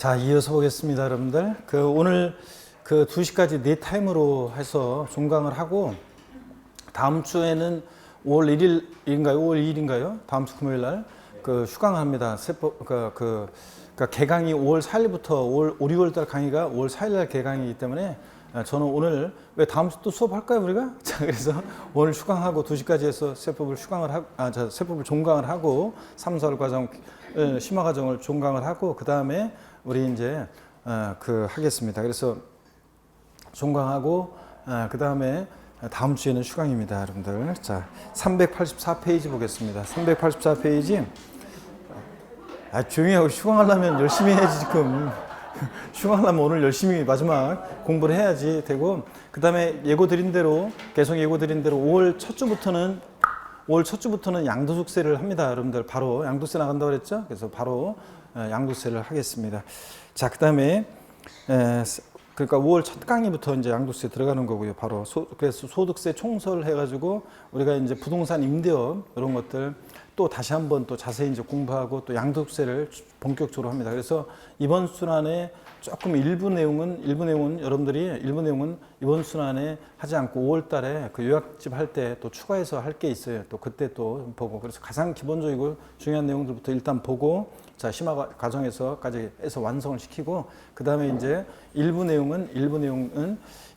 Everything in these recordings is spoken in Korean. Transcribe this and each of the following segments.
자, 이어서 보겠습니다, 여러분들. 오늘 2시까지 네 타임으로 해서 종강을 하고, 다음 주에는 5월 1일인가요? 5월 2일인가요? 다음 주 금요일 날 휴강을 합니다. 그러니까 개강이 5월 4일부터 5, 6월 달 강의가 5월 4일 날 개강이기 때문에 저는 오늘 왜 다음 주 또 수업할까요, 우리가? 자, 그래서 오늘 휴강하고 2시까지 해서 세법을 세법을 종강을 하고 3, 4월 과정 심화 과정을 종강을 하고 그 다음에 우리 이제 하겠습니다. 그래서 종강하고 그 다음에 다음 주에는 휴강입니다, 여러분들. 자, 384페이지 보겠습니다. 384페이지. 조용히 하고 휴강하려면 열심히 해야지 지금. 휴강하려면 오늘 열심히 마지막 공부를 해야지 되고, 그 다음에 예고 드린 대로, 계속 예고 드린 대로 5월 첫 주부터는 양도숙세를 합니다, 여러분들. 바로 양도세 나간다고 그랬죠? 그래서 바로 양도세를 하겠습니다. 자, 그 다음에 그러니까 5월 첫 강의부터 이제 양도세 들어가는 거고요. 바로 그래서 소득세 총설 해가지고 우리가 이제 부동산 임대업 이런 것들 또 다시 한번 또 자세히 이제 공부하고 또 양도세를 본격적으로 합니다. 그래서 이번 순환에 조금 일부 내용은 여러분들이 이번 순환에 하지 않고 5월 달에 요약집 할 때 또 추가해서 할 게 있어요. 또 그때 또 보고, 그래서 가장 기본적이고 중요한 내용들부터 일단 보고, 자, 심화 과정에서까지 해서 완성을 시키고, 그 다음에 이제 일부 내용은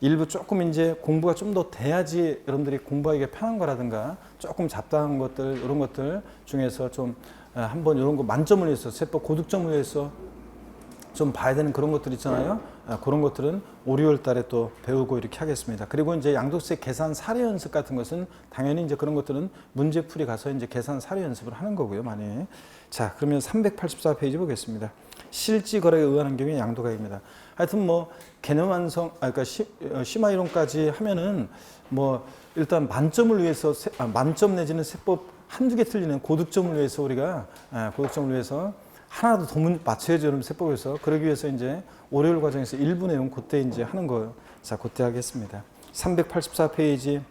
일부 조금 이제 공부가 좀 더 돼야지 여러분들이 공부하기가 편한 거라든가 조금 잡다한 것들, 이런 것들 중에서 좀 한번 이런 거 만점을 위해서, 세법 고득점을 위해서 좀 봐야 되는 그런 것들 있잖아요. 그런 것들은 5, 6월 달에 또 배우고 이렇게 하겠습니다. 그리고 이제 양도세 계산 사례 연습 같은 것은 당연히 이제 그런 것들은 문제풀이 가서 이제 계산 사례 연습을 하는 거고요, 많이. 자, 그러면 384페이지 보겠습니다. 실지 거래에 의한 경우에 양도가액입니다. 하여튼 개념 완성, 그러니까 심화 이론까지 하면은 일단 만점을 위해서 만점 내지는 세법 한두 개 틀리는 고득점을 위해서 우리가 하나도 더 맞춰야죠, 여러분, 세법에서. 그러기 위해서 이제 월요일 과정에서 일부 내용 그때 이제 하는 거예요. 자, 그때 하겠습니다. 384페이지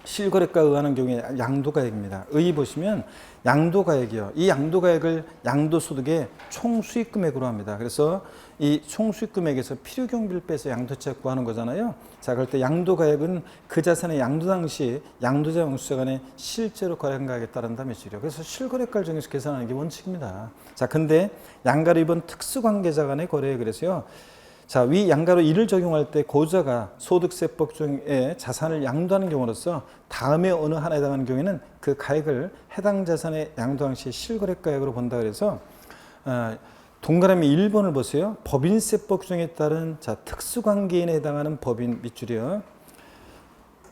실거래가에 의한 경우에 양도가액입니다. 의 보시면 양도가액이요. 이 양도가액을 양도소득의 총수익금액으로 합니다. 그래서 이 총수익금액에서 필요경비를 빼서 양도세 구하는 거잖아요. 자, 그럴 때 양도가액은 그 자산의 양도 당시 양도자 영수자 간의 실제로 거래한 가액에 따른다 매출이요. 그래서 실거래가를 정해서 계산하는 게 원칙입니다. 자, 근데 양가로 입은 특수관계자 간의 거래에 그래서요. 자, 위 양가로 이를 적용할 때 고자가 소득세법 중에 자산을 양도하는 경우로서 다음에 어느 하나에 해당하는 경우에는 그 가액을 해당 자산의 양도당 시 실거래가액으로 본다. 그래서 동그라미 1번을 보세요. 법인세법 규정에 따른 특수관계인에 해당하는 법인 밑줄이요.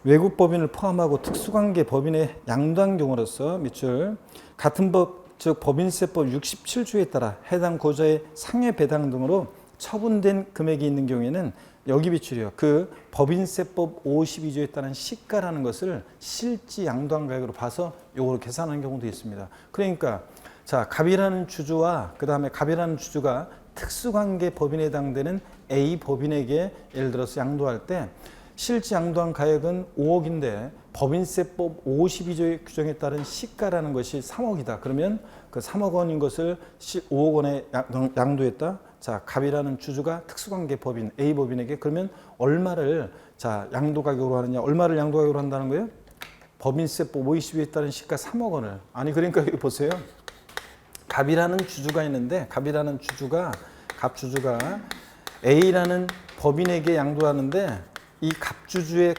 외국법인을 포함하고 특수관계 법인에 양도한 경우로서 밑줄 같은 법, 즉 법인세법 67조에 따라 해당 고자의 상해 배당 등으로 처분된 금액이 있는 경우에는 여기 비출이요. 그 법인세법 52조에 따른 시가라는 것을 실지 양도한 가액으로 봐서 요거를 계산하는 경우도 있습니다. 그러니까 자, 갑이라는 주주와 그 다음에 갑이라는 주주가 특수관계 법인에 해당되는 A 법인에게 예를 들어서 양도할 때 실지 양도한 가액은 5억인데 법인세법 52조의 규정에 따른 시가라는 것이 3억이다. 그러면 그 3억 원인 것을 5억 원에 양도했다. 자, 갑이라는 주주가 특수관계 법인 A 법인에게 그러면 얼마를 양도 가격으로 하느냐? 얼마를 양도 가격으로 한다는 거예요? 법인세법 52조에 따른 시가 3억 원을. 아니, 그러니까 여기 보세요. 갑이라는 주주가 있는데 갑주주가 A라는 법인에게 양도하는데 이 갑주주의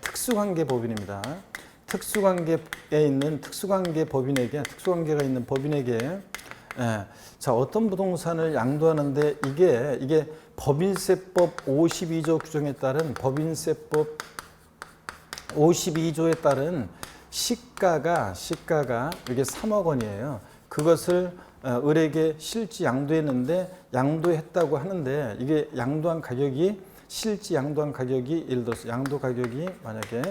특수관계 법인입니다. 특수관계에 있는 특수관계가 있는 법인에게 자, 어떤 부동산을 양도하는데 이게 법인세법 52조 규정에 따른 법인세법 52조에 따른 시가가 이게 3억 원이에요. 그것을 을에게 실지 양도했는데 양도했다고 하는데 이게 양도한 가격이 실지 양도한 가격이 예를 들어서 양도 가격이 만약에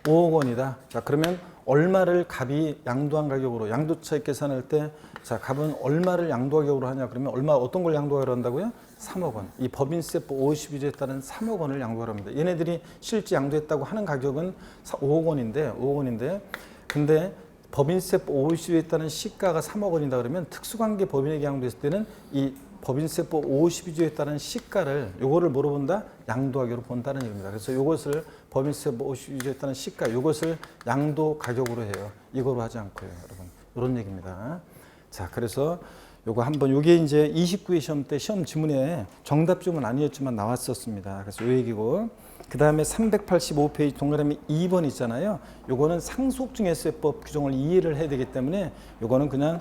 5억 원이다. 자, 그러면 얼마를 갑이 양도한 가격으로 양도차익 계산할 때 자, 갑은 얼마를 양도 가격으로 하냐? 그러면 어떤 걸 양도 가격으로 한다고요? 3억 원. 이 법인세법 52조에 따른 3억 원을 양도하라 합니다. 얘네들이 실제 양도했다고 하는 가격은 5억 원인데 근데 법인세법 50조에 따른 시가가 3억 원이다 그러면 특수관계 법인에게 양도했을 때는 이 법인세법 52조에 따른 시가를 요거를 뭐로 본다? 양도하기로 본다는 얘기입니다. 그래서 요것을 법인세법 52조에 따른 시가 요것을 양도 가격으로 해요. 이거로 하지 않고요, 여러분. 이런 얘기입니다. 자, 그래서 요거 한번 요게 이제 29회 시험 때 시험 지문에 정답쯤은 아니었지만 나왔었습니다. 그래서 요 얘기고 그 다음에 385페이지 동그라미 2번 있잖아요. 요거는 상속증여세법 규정을 이해를 해야 되기 때문에 요거는 그냥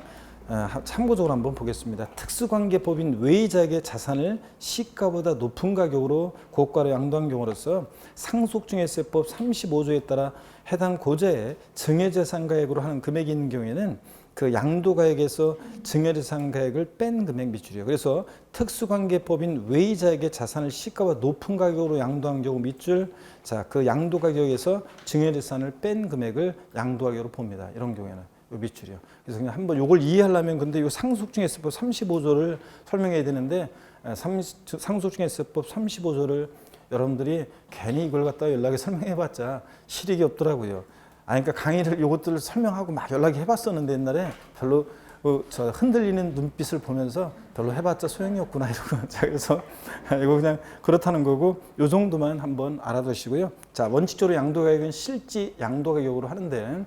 참고적으로 한번 보겠습니다. 특수관계법인 외의자에게 자산을 시가보다 높은 가격으로 고가로 양도한 경우로서 상속증여세법 35조에 따라 해당 고자의 증여재산가액으로 하는 금액이 있는 경우에는 그 양도가액에서 증여재산가액을 뺀 금액 밑줄이에요. 그래서 특수관계법인 외의자에게 자산을 시가보다 높은 가격으로 양도한 경우 밑줄, 자, 그 양도가격에서 증여재산을 뺀 금액을 양도가격으로 봅니다. 이런 경우에는. 요 밑줄이요. 그래서 그냥 한번 요걸 이해하려면 근데 요 상속증여세법 35조를 설명해야 되는데 상속증여세법 35조를 여러분들이 괜히 이걸 갖다가 연락에 설명해봤자 실익이 없더라고요. 그러니까 강의를 요것들을 설명하고 막 연락해 봤었는데 옛날에 별로 저 흔들리는 눈빛을 보면서 별로 해봤자 소용이 없구나 이러고 자 그래서 이거 그냥 그렇다는 거고 요 정도만 한번 알아두시고요. 자 원칙적으로 양도가격은 실지 양도가격으로 하는데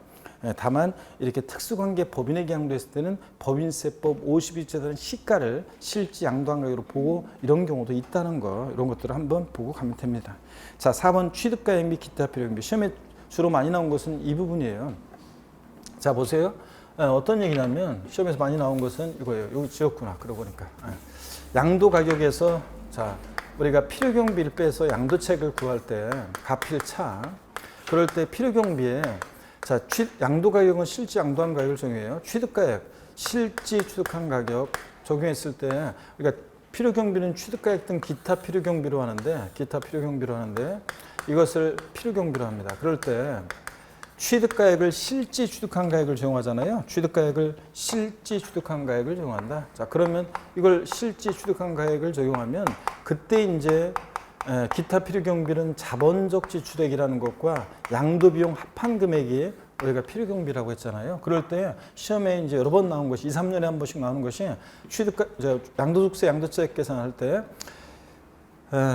다만 이렇게 특수관계 법인에게 양도했을 때는 법인세법 52조에 시가를 실지 양도한 가격으로 보고 이런 경우도 있다는 거 이런 것들을 한번 보고 가면 됩니다. 자 4번 취득가액 및 기타 필요경비 시험에 주로 많이 나온 것은 이 부분이에요. 자 보세요. 어떤 얘기냐면 시험에서 많이 나온 것은 이거예요. 여기 지었구나. 그러고 보니까 양도 가격에서 자 우리가 필요경비를 빼서 양도책을 구할 때 가필차 그럴 때 필요경비에 자 양도 가격은 실지 양도한 가격을 적용해요. 취득가액 실지 취득한 가격 적용했을 때 그러니까 필요경비는 취득가액 등 기타 필요경비로 하는데 이것을 필요경비로 합니다. 그럴 때 취득가액을 실지 취득한 가액을 적용하잖아요. 취득가액을 실지 취득한 가액을 적용한다. 자, 그러면 이걸 실지 취득한 가액을 적용하면 그때 이제 기타 필요경비는 자본적 지출액이라는 것과 양도비용 합한 금액이 우리가 필요경비라고 했잖아요. 그럴 때 시험에 이제 여러 번 나온 것이 2, 3년에 한 번씩 나오는 것이 양도소득세 양도책 계산할 때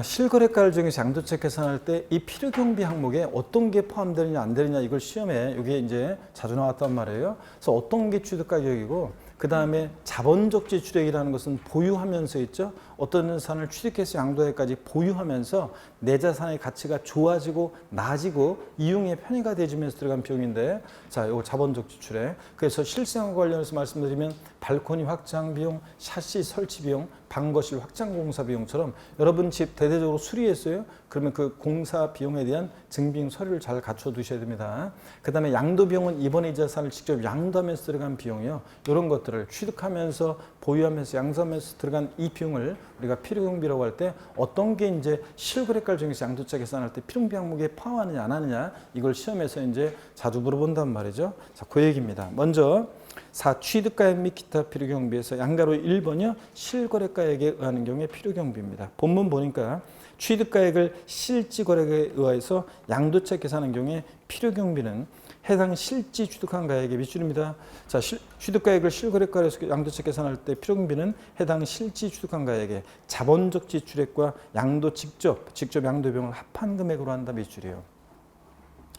실거래가를 적용해서 양도책 계산할 때 이 필요경비 항목에 어떤 게 포함되느냐 안 되느냐 이걸 시험에 이게 이제 자주 나왔단 말이에요. 그래서 어떤 게 취득가격이고 그 다음에 자본적 지출액이라는 것은 보유하면서 있죠. 어떤 자산을 취득해서 양도에까지 보유하면서 내 자산의 가치가 좋아지고 나아지고 이용의 편의가 되면서 들어간 비용인데 자, 이거 자본적 지출액. 그래서 실생활 관련해서 말씀드리면 발코니 확장 비용, 샤시 설치 비용, 방거실 확장 공사 비용처럼 여러분 집 대대적으로 수리했어요. 그러면 그 공사 비용에 대한 증빙 서류를 잘 갖춰 두셔야 됩니다. 그 다음에 양도 비용은 이번에 이 자산을 직접 양도하면서 들어간 비용이요. 이런 것들을 취득하면서 보유하면서 양도하면서 들어간 이 비용을 우리가 필요경비라고 할 때 어떤 게 이제 실거래가를 정해서 양도차 계산할 때 필요경비 항목에 포함하느냐 안 하느냐 이걸 시험에서 이제 자주 물어본단 말이죠. 자, 그 얘기입니다. 먼저 4. 취득가액 및 기타 필요경비에서 양가로 1번이요. 실거래가액에 의하는 경우에 필요경비입니다. 본문 보니까 취득가액을 실지거래에 의해서 양도책 계산하는 경우에 필요경비는 해당 실지 취득한 가액의 밑줄입니다. 자, 취득가액을 실거래가에서 양도책 계산할 때 필요경비는 해당 실지 취득한 가액의 자본적 지출액과 양도 직접 양도 비용을 합한 금액으로 한다 밑줄이에요.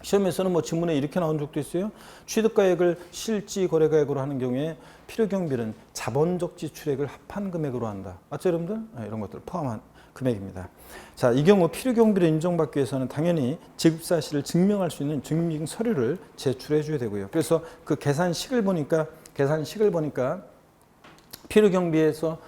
시험에서는 뭐 지문에 이렇게 나온 적도 있어요. 취득가액을 실지 거래가액으로 하는 경우에 필요경비는 자본적 지출액을 합한 금액으로 한다. 맞죠, 여러분들? 이런 것들 포함한 금액입니다. 자, 이 경우 필요경비를 인정받기 위해서는 당연히 지급 사실을 증명할 수 있는 증빙 서류를 제출해 줘야 되고요. 그래서 그 계산식을 보니까 필요경비에서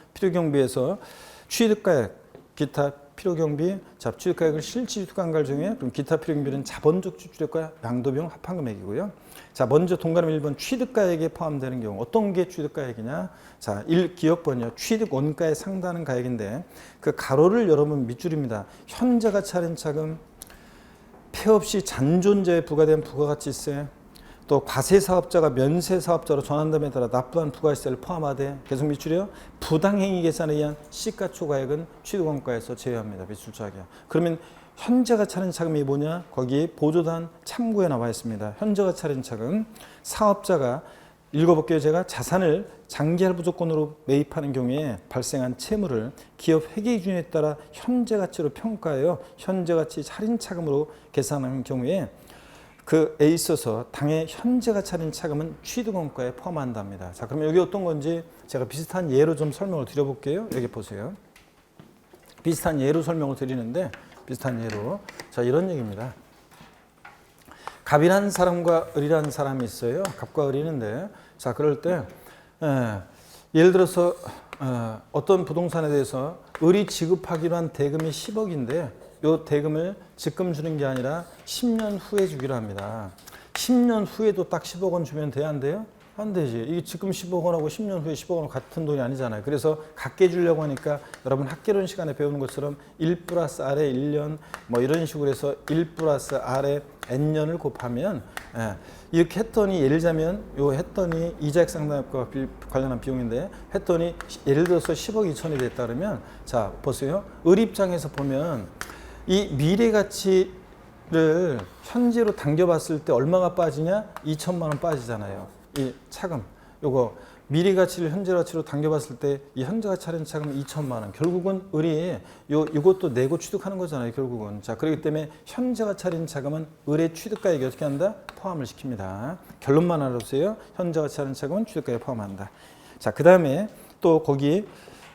취득가액, 기타 필요경비, 자, 취득가액을 실지 취득한 걸 중에 그럼 기타 필요경비는 자본적 지출액과 양도비용 합한 금액이고요. 자, 먼저 동그라미 1번 취득가액에 포함되는 경우 어떤 게 취득가액이냐? 자, 1 기억번이요. 취득 원가에 상당하는 가액인데 그 가로를 열어보면 밑줄입니다. 현재가치 할인차금, 폐 없이 잔존재에 부과된 부가가치세, 또 과세사업자가 면세사업자로 전환됨에 따라 납부한 부가세를 포함하되 계속 밑줄이요. 부당행위 계산에 의한 시가초과액은 취득원가에서 제외합니다. 밑줄 짜기야. 그러면 현재가 차린 차금이 뭐냐? 거기 보조단 참고에 나와 있습니다. 현재가 차린 차금, 사업자가 읽어볼게요. 제가 자산을 장기 할부 조건으로 매입하는 경우에 발생한 채무를 기업 회계 기준에 따라 현재 가치로 평가하여 현재 가치 차린 차금으로 계산하는 경우에 그에 있어서 당의 현재가 차린 차금은 취득원가에 포함한답니다. 자, 그러면 여기 어떤 건지 제가 비슷한 예로 좀 설명을 드려볼게요. 여기 보세요. 비슷한 예로 설명을 드리는데 비슷한 예로 자 이런 얘기입니다. 갑이라는 사람과 을이라는 사람이 있어요. 갑과 을이 있는데 자 그럴 때 예를 들어서 어떤 부동산에 대해서 을이 지급하기로 한 대금이 10억인데 이 대금을 지금 주는 게 아니라 10년 후에 주기로 합니다. 10년 후에도 딱 10억 원 주면 돼야 안 돼요? 안 되지. 이게 지금 10억 원하고 10년 후에 10억 원 같은 돈이 아니잖아요. 그래서 같게 주려고 하니까 여러분 학개론 시간에 배우는 것처럼 1 플러스 R에 1년 뭐 이런 식으로 해서 1 플러스 R에 N년을 곱하면 이렇게 했더니 예를 들자면 요 했더니 이자액 상담과 관련한 비용인데 했더니 예를 들어서 10억 2천이 됐다 그러면 자 보세요. 을 입장에서 보면 이 미래 가치를 현재로 당겨봤을 때 얼마가 빠지냐? 2천만 원 빠지잖아요. 이 차금 요거 미래 가치를 현재 가치로 당겨봤을 때 이 현재가 차린 차금은 2천만 원. 결국은 을이 요것도 내고 취득하는 거잖아요. 결국은 자 그렇기 때문에 현재가 차린 차금은 을의 취득가액에 어떻게 한다? 포함을 시킵니다. 결론만 알아두세요. 현재가 차린 차금은 취득가액에 포함한다. 자 그 다음에 또 거기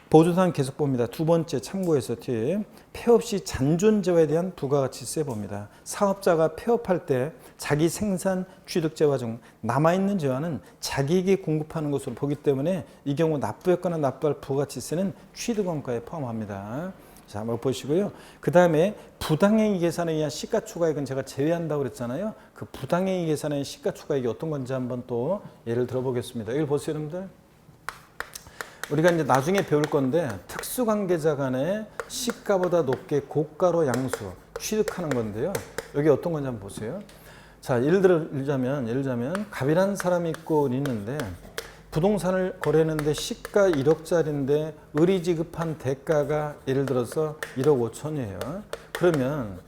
보조단 계속 봅니다. 두 번째 참고해서 뒤에 폐업시 잔존재화에 대한 부가가치세 봅니다. 사업자가 폐업할 때 자기 생산 취득재화 중 남아있는 재화는 자기에게 공급하는 것으로 보기 때문에 이 경우 납부했거나 납부할 부가가치세는 취득원가에 포함합니다. 자, 한번 보시고요. 그 다음에 부당행위 계산에 의한 시가초과액은 제가 제외한다고 그랬잖아요. 그 부당행위 계산에 의한 시가초과액이 어떤 건지 한번 또 예를 들어보겠습니다. 여기 보세요, 여러분들. 우리가 이제 나중에 배울 건데 특수관계자 간에 시가보다 높게 고가로 양수 취득하는 건데요. 여기 어떤 건지 한번 보세요. 자, 예를 들자면 갑이라는 사람이 있고 있는데 부동산을 거래했는데 시가 1억짜리인데 을이 지급한 대가가 예를 들어서 1억 5천이에요. 그러면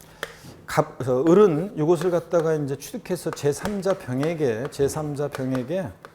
을은 이것을 갖다가 이제 취득해서 제3자 병에게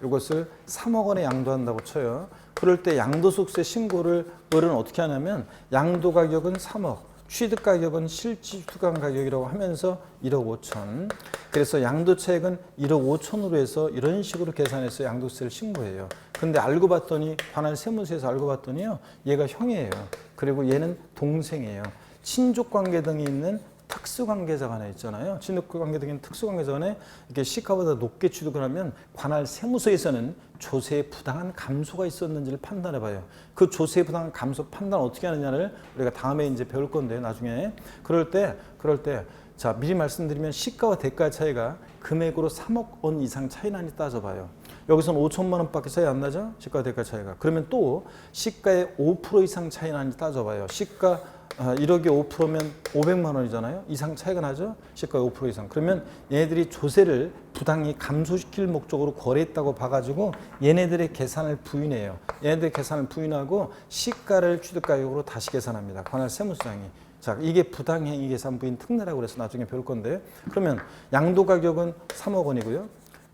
이것을 3억 원에 양도한다고 쳐요. 그럴 때 양도소득세 신고를 을은 어떻게 하냐면 양도 가격은 3억, 취득 가격은 실질 취득한 가격이라고 하면서 1억 5천. 그래서 양도차액은 1억 5천으로 해서 이런 식으로 계산해서 양도세를 신고해요. 근데 알고 봤더니 관할 세무서에서 알고 봤더니요. 얘가 형이에요. 그리고 얘는 동생이에요. 친족 관계 등이 있는 특수관계자 간에 있잖아요. 친족관계 등인 특수관계자 간에 이렇게 시가보다 높게 취득을 하면 관할 세무서에서는 조세의 부당한 감소가 있었는지를 판단해 봐요. 그 조세의 부당한 감소 판단 어떻게 하느냐를 우리가 다음에 이제 배울 건데 나중에 그럴 때 자 미리 말씀드리면 시가와 대가 차이가 금액으로 3억 원 이상 차이 나니 따져봐요. 여기서는 5천만 원밖에 차이 안 나죠? 시가와 대가 차이가. 그러면 또 시가의 5% 이상 차이 나니 따져봐요. 시가 1억에 5%면 500만 원이잖아요. 이상 차이가 나죠? 시가의 5% 이상. 그러면 얘네들이 조세를 부당히 감소시킬 목적으로 거래했다고 봐가지고 얘네들의 계산을 부인해요. 얘네들의 계산을 부인하고 시가를 취득가격으로 다시 계산합니다. 관할 세무서장이. 자, 이게 부당행위 계산 부인 특례라고 그래서 나중에 배울 건데 그러면 양도 가격은 3억 원이고요.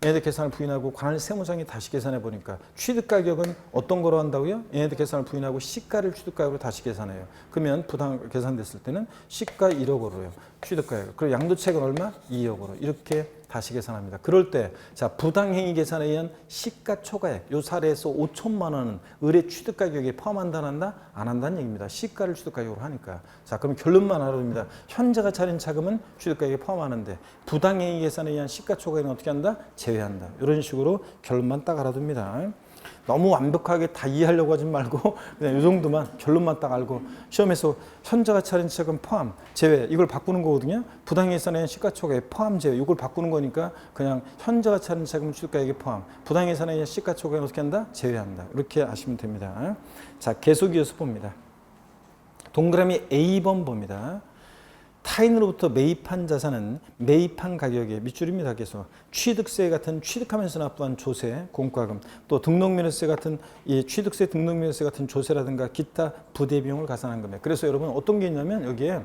얘네들 계산을 부인하고 관할 세무장이 다시 계산해 보니까 취득 가격은 어떤 거로 한다고요? 얘네들 계산을 부인하고 시가를 취득 가격으로 다시 계산해요. 그러면 부당 계산됐을 때는 시가 1억으로요. 취득 가격. 그리고 양도차익은 얼마? 2억으로. 이렇게 다시 계산합니다. 그럴 때 자 부당행위 계산에 의한 시가초과액 요 사례에서 5천만 원은 을의 취득 가격에 포함한다 안 한다? 안 한다는 얘기입니다. 시가를 취득 가격으로 하니까. 자 그럼 결론만 알아둡니다. 현재가 차린 차금은 취득 가격에 포함하는데 부당행위 계산에 의한 시가초과액은 어떻게 한다? 제외한다. 이런 식으로 결론만 딱 알아둡니다. 너무 완벽하게 다 이해하려고 하지 말고 그냥 이 정도만 결론만 딱 알고 시험에서 현재가 차린 차금 포함 제외 이걸 바꾸는 거거든요. 부당예산의 시가초과액 포함 제외 이걸 바꾸는 거니까 그냥 현재가 차린 차금 취득가액에 포함 부당예산의 시가초과액 어떻게 한다? 제외한다. 이렇게 아시면 됩니다. 자 계속 이어서 봅니다. 동그라미 A번 봅니다. 타인으로부터 매입한 자산은 매입한 가격의 밑줄입니다. 계속 취득세 같은 취득하면서 납부한 조세, 공과금, 또 등록면허세 같은 이 취득세, 등록면허세 같은 조세라든가 기타 부대 비용을 가산한 금액. 그래서 여러분 어떤 게 있냐면 여기에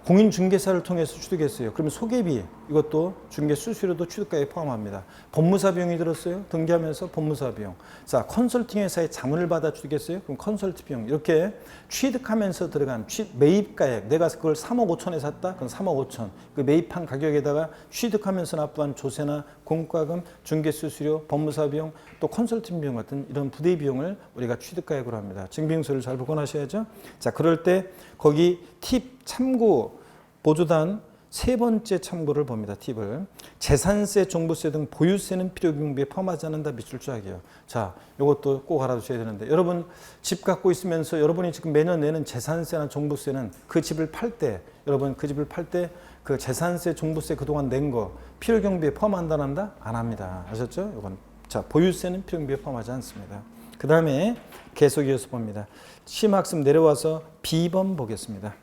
공인중개사를 통해서 취득했어요. 그러면 소개비 이것도 중개 수수료도 취득가액에 포함합니다. 법무사 비용이 들었어요. 등기하면서 법무사 비용. 자, 컨설팅 회사에 자문을 받아 취득했어요. 그럼 컨설팅 비용. 이렇게 취득하면서 들어간 매입가액. 내가 그걸 3억 5천에 샀다. 그럼 3억 5천. 그 매입한 가격에다가 취득하면서 납부한 조세나 공과금, 중개 수수료, 법무사 비용, 또 컨설팅 비용 같은 이런 부대 비용을 우리가 취득가액으로 합니다. 증빙서를 잘 보관하셔야죠. 자, 그럴 때 거기 팁 참고 보조단 세 번째 참고를 봅니다. 팁을. 재산세, 종부세 등 보유세는 필요경비에 포함하지 않는다. 밑줄쫙이에요. 자, 이것도 꼭 알아두셔야 되는데 여러분 집 갖고 있으면서 여러분이 지금 매년 내는 재산세나 종부세는 그 집을 팔 때 여러분 그 집을 팔 때 그 재산세, 종부세 그동안 낸 거 필요경비에 포함한다 한다? 안 합니다. 아셨죠? 이건 자, 보유세는 필요경비에 포함하지 않습니다. 그 다음에 계속 이어서 봅니다. 심학습 내려와서 B번 보겠습니다.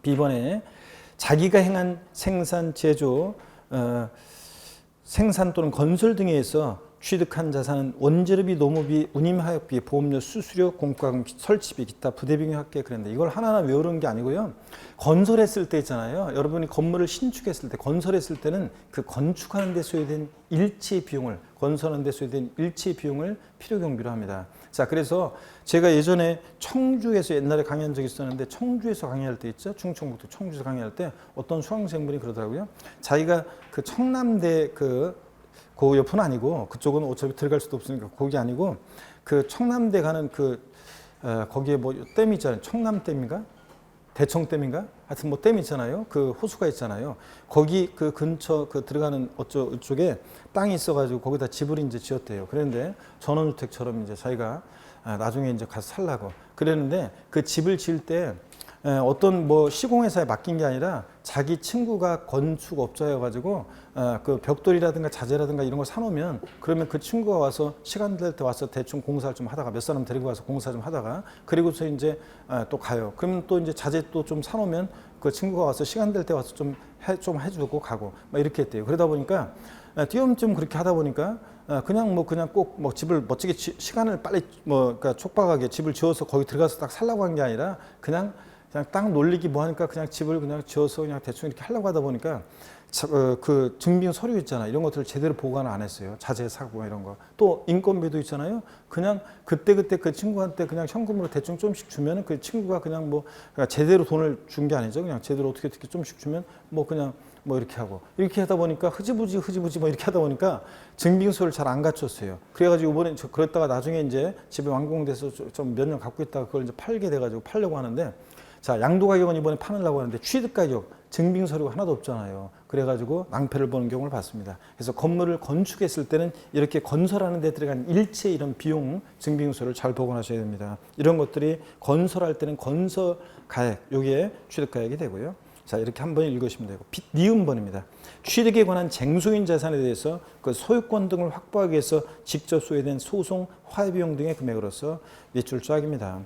B번에 자기가 행한 생산, 제조, 생산 또는 건설 등에서 취득한 자산은 원재료비, 노무비, 운임하역비, 보험료, 수수료, 공과금, 설치비, 기타 부대비용 합계 그랬는데 이걸 하나하나 외우는 게 아니고요. 건설했을 때 있잖아요. 여러분이 건물을 신축했을 때, 건설했을 때는 그 건축하는 데 소요된 일체 비용을, 건설하는 데 소요된 일체 비용을 필요경비로 합니다. 자, 그래서 제가 예전에 청주에서 옛날에 강의한 적이 있었는데 청주에서 강의할 때 있죠. 충청북도 청주에서 강의할 때 어떤 수강생분이 그러더라고요. 자기가 그 청남대 그 옆은 아니고 그쪽은 어차피 들어갈 수도 없으니까 거기 아니고 그 청남대 가는 거기에 뭐 댐 있잖아요. 청남댐인가? 대청댐인가? 하여튼 뭐 댐 있잖아요. 그 호수가 있잖아요. 거기 그 근처 그 들어가는 이쪽에 땅이 있어가지고 거기다 집을 이제 지었대요. 그런데 전원주택처럼 이제 자기가 나중에 이제 가서 살라고 그랬는데 그 집을 지을 때 어떤 뭐 시공회사에 맡긴 게 아니라 자기 친구가 건축업자여가지고 그 벽돌이라든가 자재라든가 이런 걸 사놓으면 그러면 그 친구가 와서 시간 될 때 와서 대충 공사를 좀 하다가 몇 사람 데리고 와서 공사 좀 하다가 그리고서 이제 또 가요. 그러면 또 이제 자재 또 좀 사놓으면 그 친구가 와서 시간 될 때 와서 좀 해주고 가고 막 이렇게 했대요. 그러다 보니까 띄엄띄엄 그렇게 하다 보니까 그냥 꼭 뭐 집을 멋지게 시간을 빨리 그러니까 촉박하게 집을 지어서 거기 들어가서 딱 살라고 한 게 아니라 그냥 딱 놀리기 뭐 하니까 그냥 집을 그냥 지어서 그냥 대충 이렇게 하려고 하다 보니까 그 증빙 서류 있잖아. 이런 것들을 제대로 보관을 안 했어요. 자재 사고 이런 거. 또 인건비도 있잖아요. 그냥 그때 그 친구한테 그냥 현금으로 대충 좀씩 주면은 그 친구가 그냥 뭐 제대로 돈을 준 게 아니죠. 그냥 제대로 어떻게 좀씩 주면 뭐 그냥 뭐 이렇게 하고 이렇게 하다 보니까 흐지부지 뭐 이렇게 하다 보니까 증빙서를 잘 안 갖췄어요. 그래가지고 이번에 그랬다가 나중에 이제 집에 완공돼서 좀 몇 년 갖고 있다가 그걸 이제 팔게 돼가지고 팔려고 하는데 자, 양도 가격은 이번에 파느라고 하는데 취득 가격, 증빙 서류가 하나도 없잖아요. 그래가지고 낭패를 보는 경우를 봤습니다. 그래서 건물을 건축했을 때는 이렇게 건설하는 데 들어간 일체 이런 비용 증빙서를 잘 보관하셔야 됩니다. 이런 것들이 건설할 때는 건설 가액, 여기에 취득 가액이 되고요. 자, 이렇게 한번 읽으시면 되고 니은번입니다. 취득에 관한 쟁소인 자산에 대해서 그 소유권 등을 확보하기 위해서 직접 소요된 소송, 화해비용 등의 금액으로서 밑줄 쫙입니다.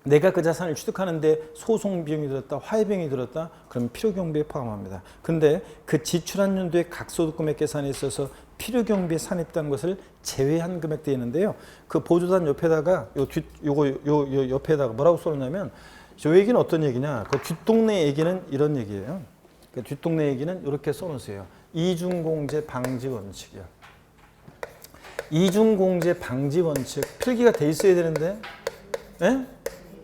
내가 그 자산을 취득하는데 소송 비용이 들었다, 화해 비용이 들었다, 그러면 필요경비에 포함합니다. 근데 그 지출한 연도의 각소득금액 계산에 있어서 필요경비에 산입된 것을 제외한 금액 되어 있는데요. 그 보조단 옆에다가 요 옆에다가 뭐라고 써놓냐면 저 얘기는 어떤 얘기냐? 그 뒷동네 얘기는 이런 얘기예요. 그 뒷동네 얘기는 이렇게 써놓으세요. 이중공제 방지 원칙이요. 이중공제 방지 원칙 필기가 돼 있어야 되는데, 예?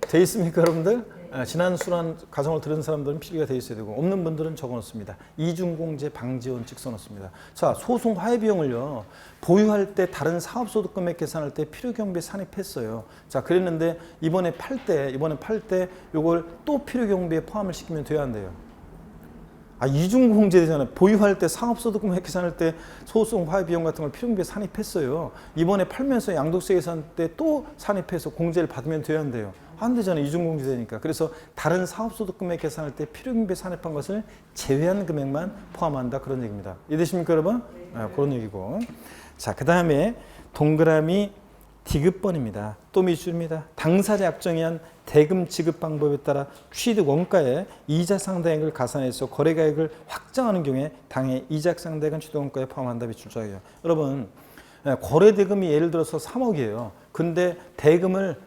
돼 있습니까, 여러분들? 지난 수란 과정을 들은 사람들은 필기가 돼 있어야 되고 없는 분들은 적어놓습니다. 이중공제 방지 원칙 써놓습니다. 자, 소송 화해 비용을요 보유할 때 다른 사업소득 금액 계산할 때 필요경비에 산입했어요. 자, 그랬는데 이번에 팔 때 이걸 또 필요경비에 포함을 시키면 돼야 한대요. 이중공제 되잖아요. 보유할 때 상업소득 금액 계산할 때 소송 화해 비용 같은 걸 필요경비에 산입했어요. 이번에 팔면서 양도세 계산 때 또 산입해서 공제를 받으면 돼야 한대요. 안 되잖아요. 이중공제 되니까. 그래서 다른 사업소득 금액 계산할 때 필요경비에 산입한 것을 제외한 금액만 포함한다. 그런 얘기입니다. 이해되십니까, 여러분? 그런 얘기고. 자, 그 다음에 동그라미 디귿번입니다. 또 밑줄입니다. 당사자 약정에 한 대금 지급 방법에 따라 취득 원가에 이자 상당액을 가산해서 거래가액을 확정하는 경우에 당해 이자 상당액은 취득 원가에 포함한다. 밑줄자예요. 여러분, 거래 대금이 예를 들어서 3억이에요. 근데 대금을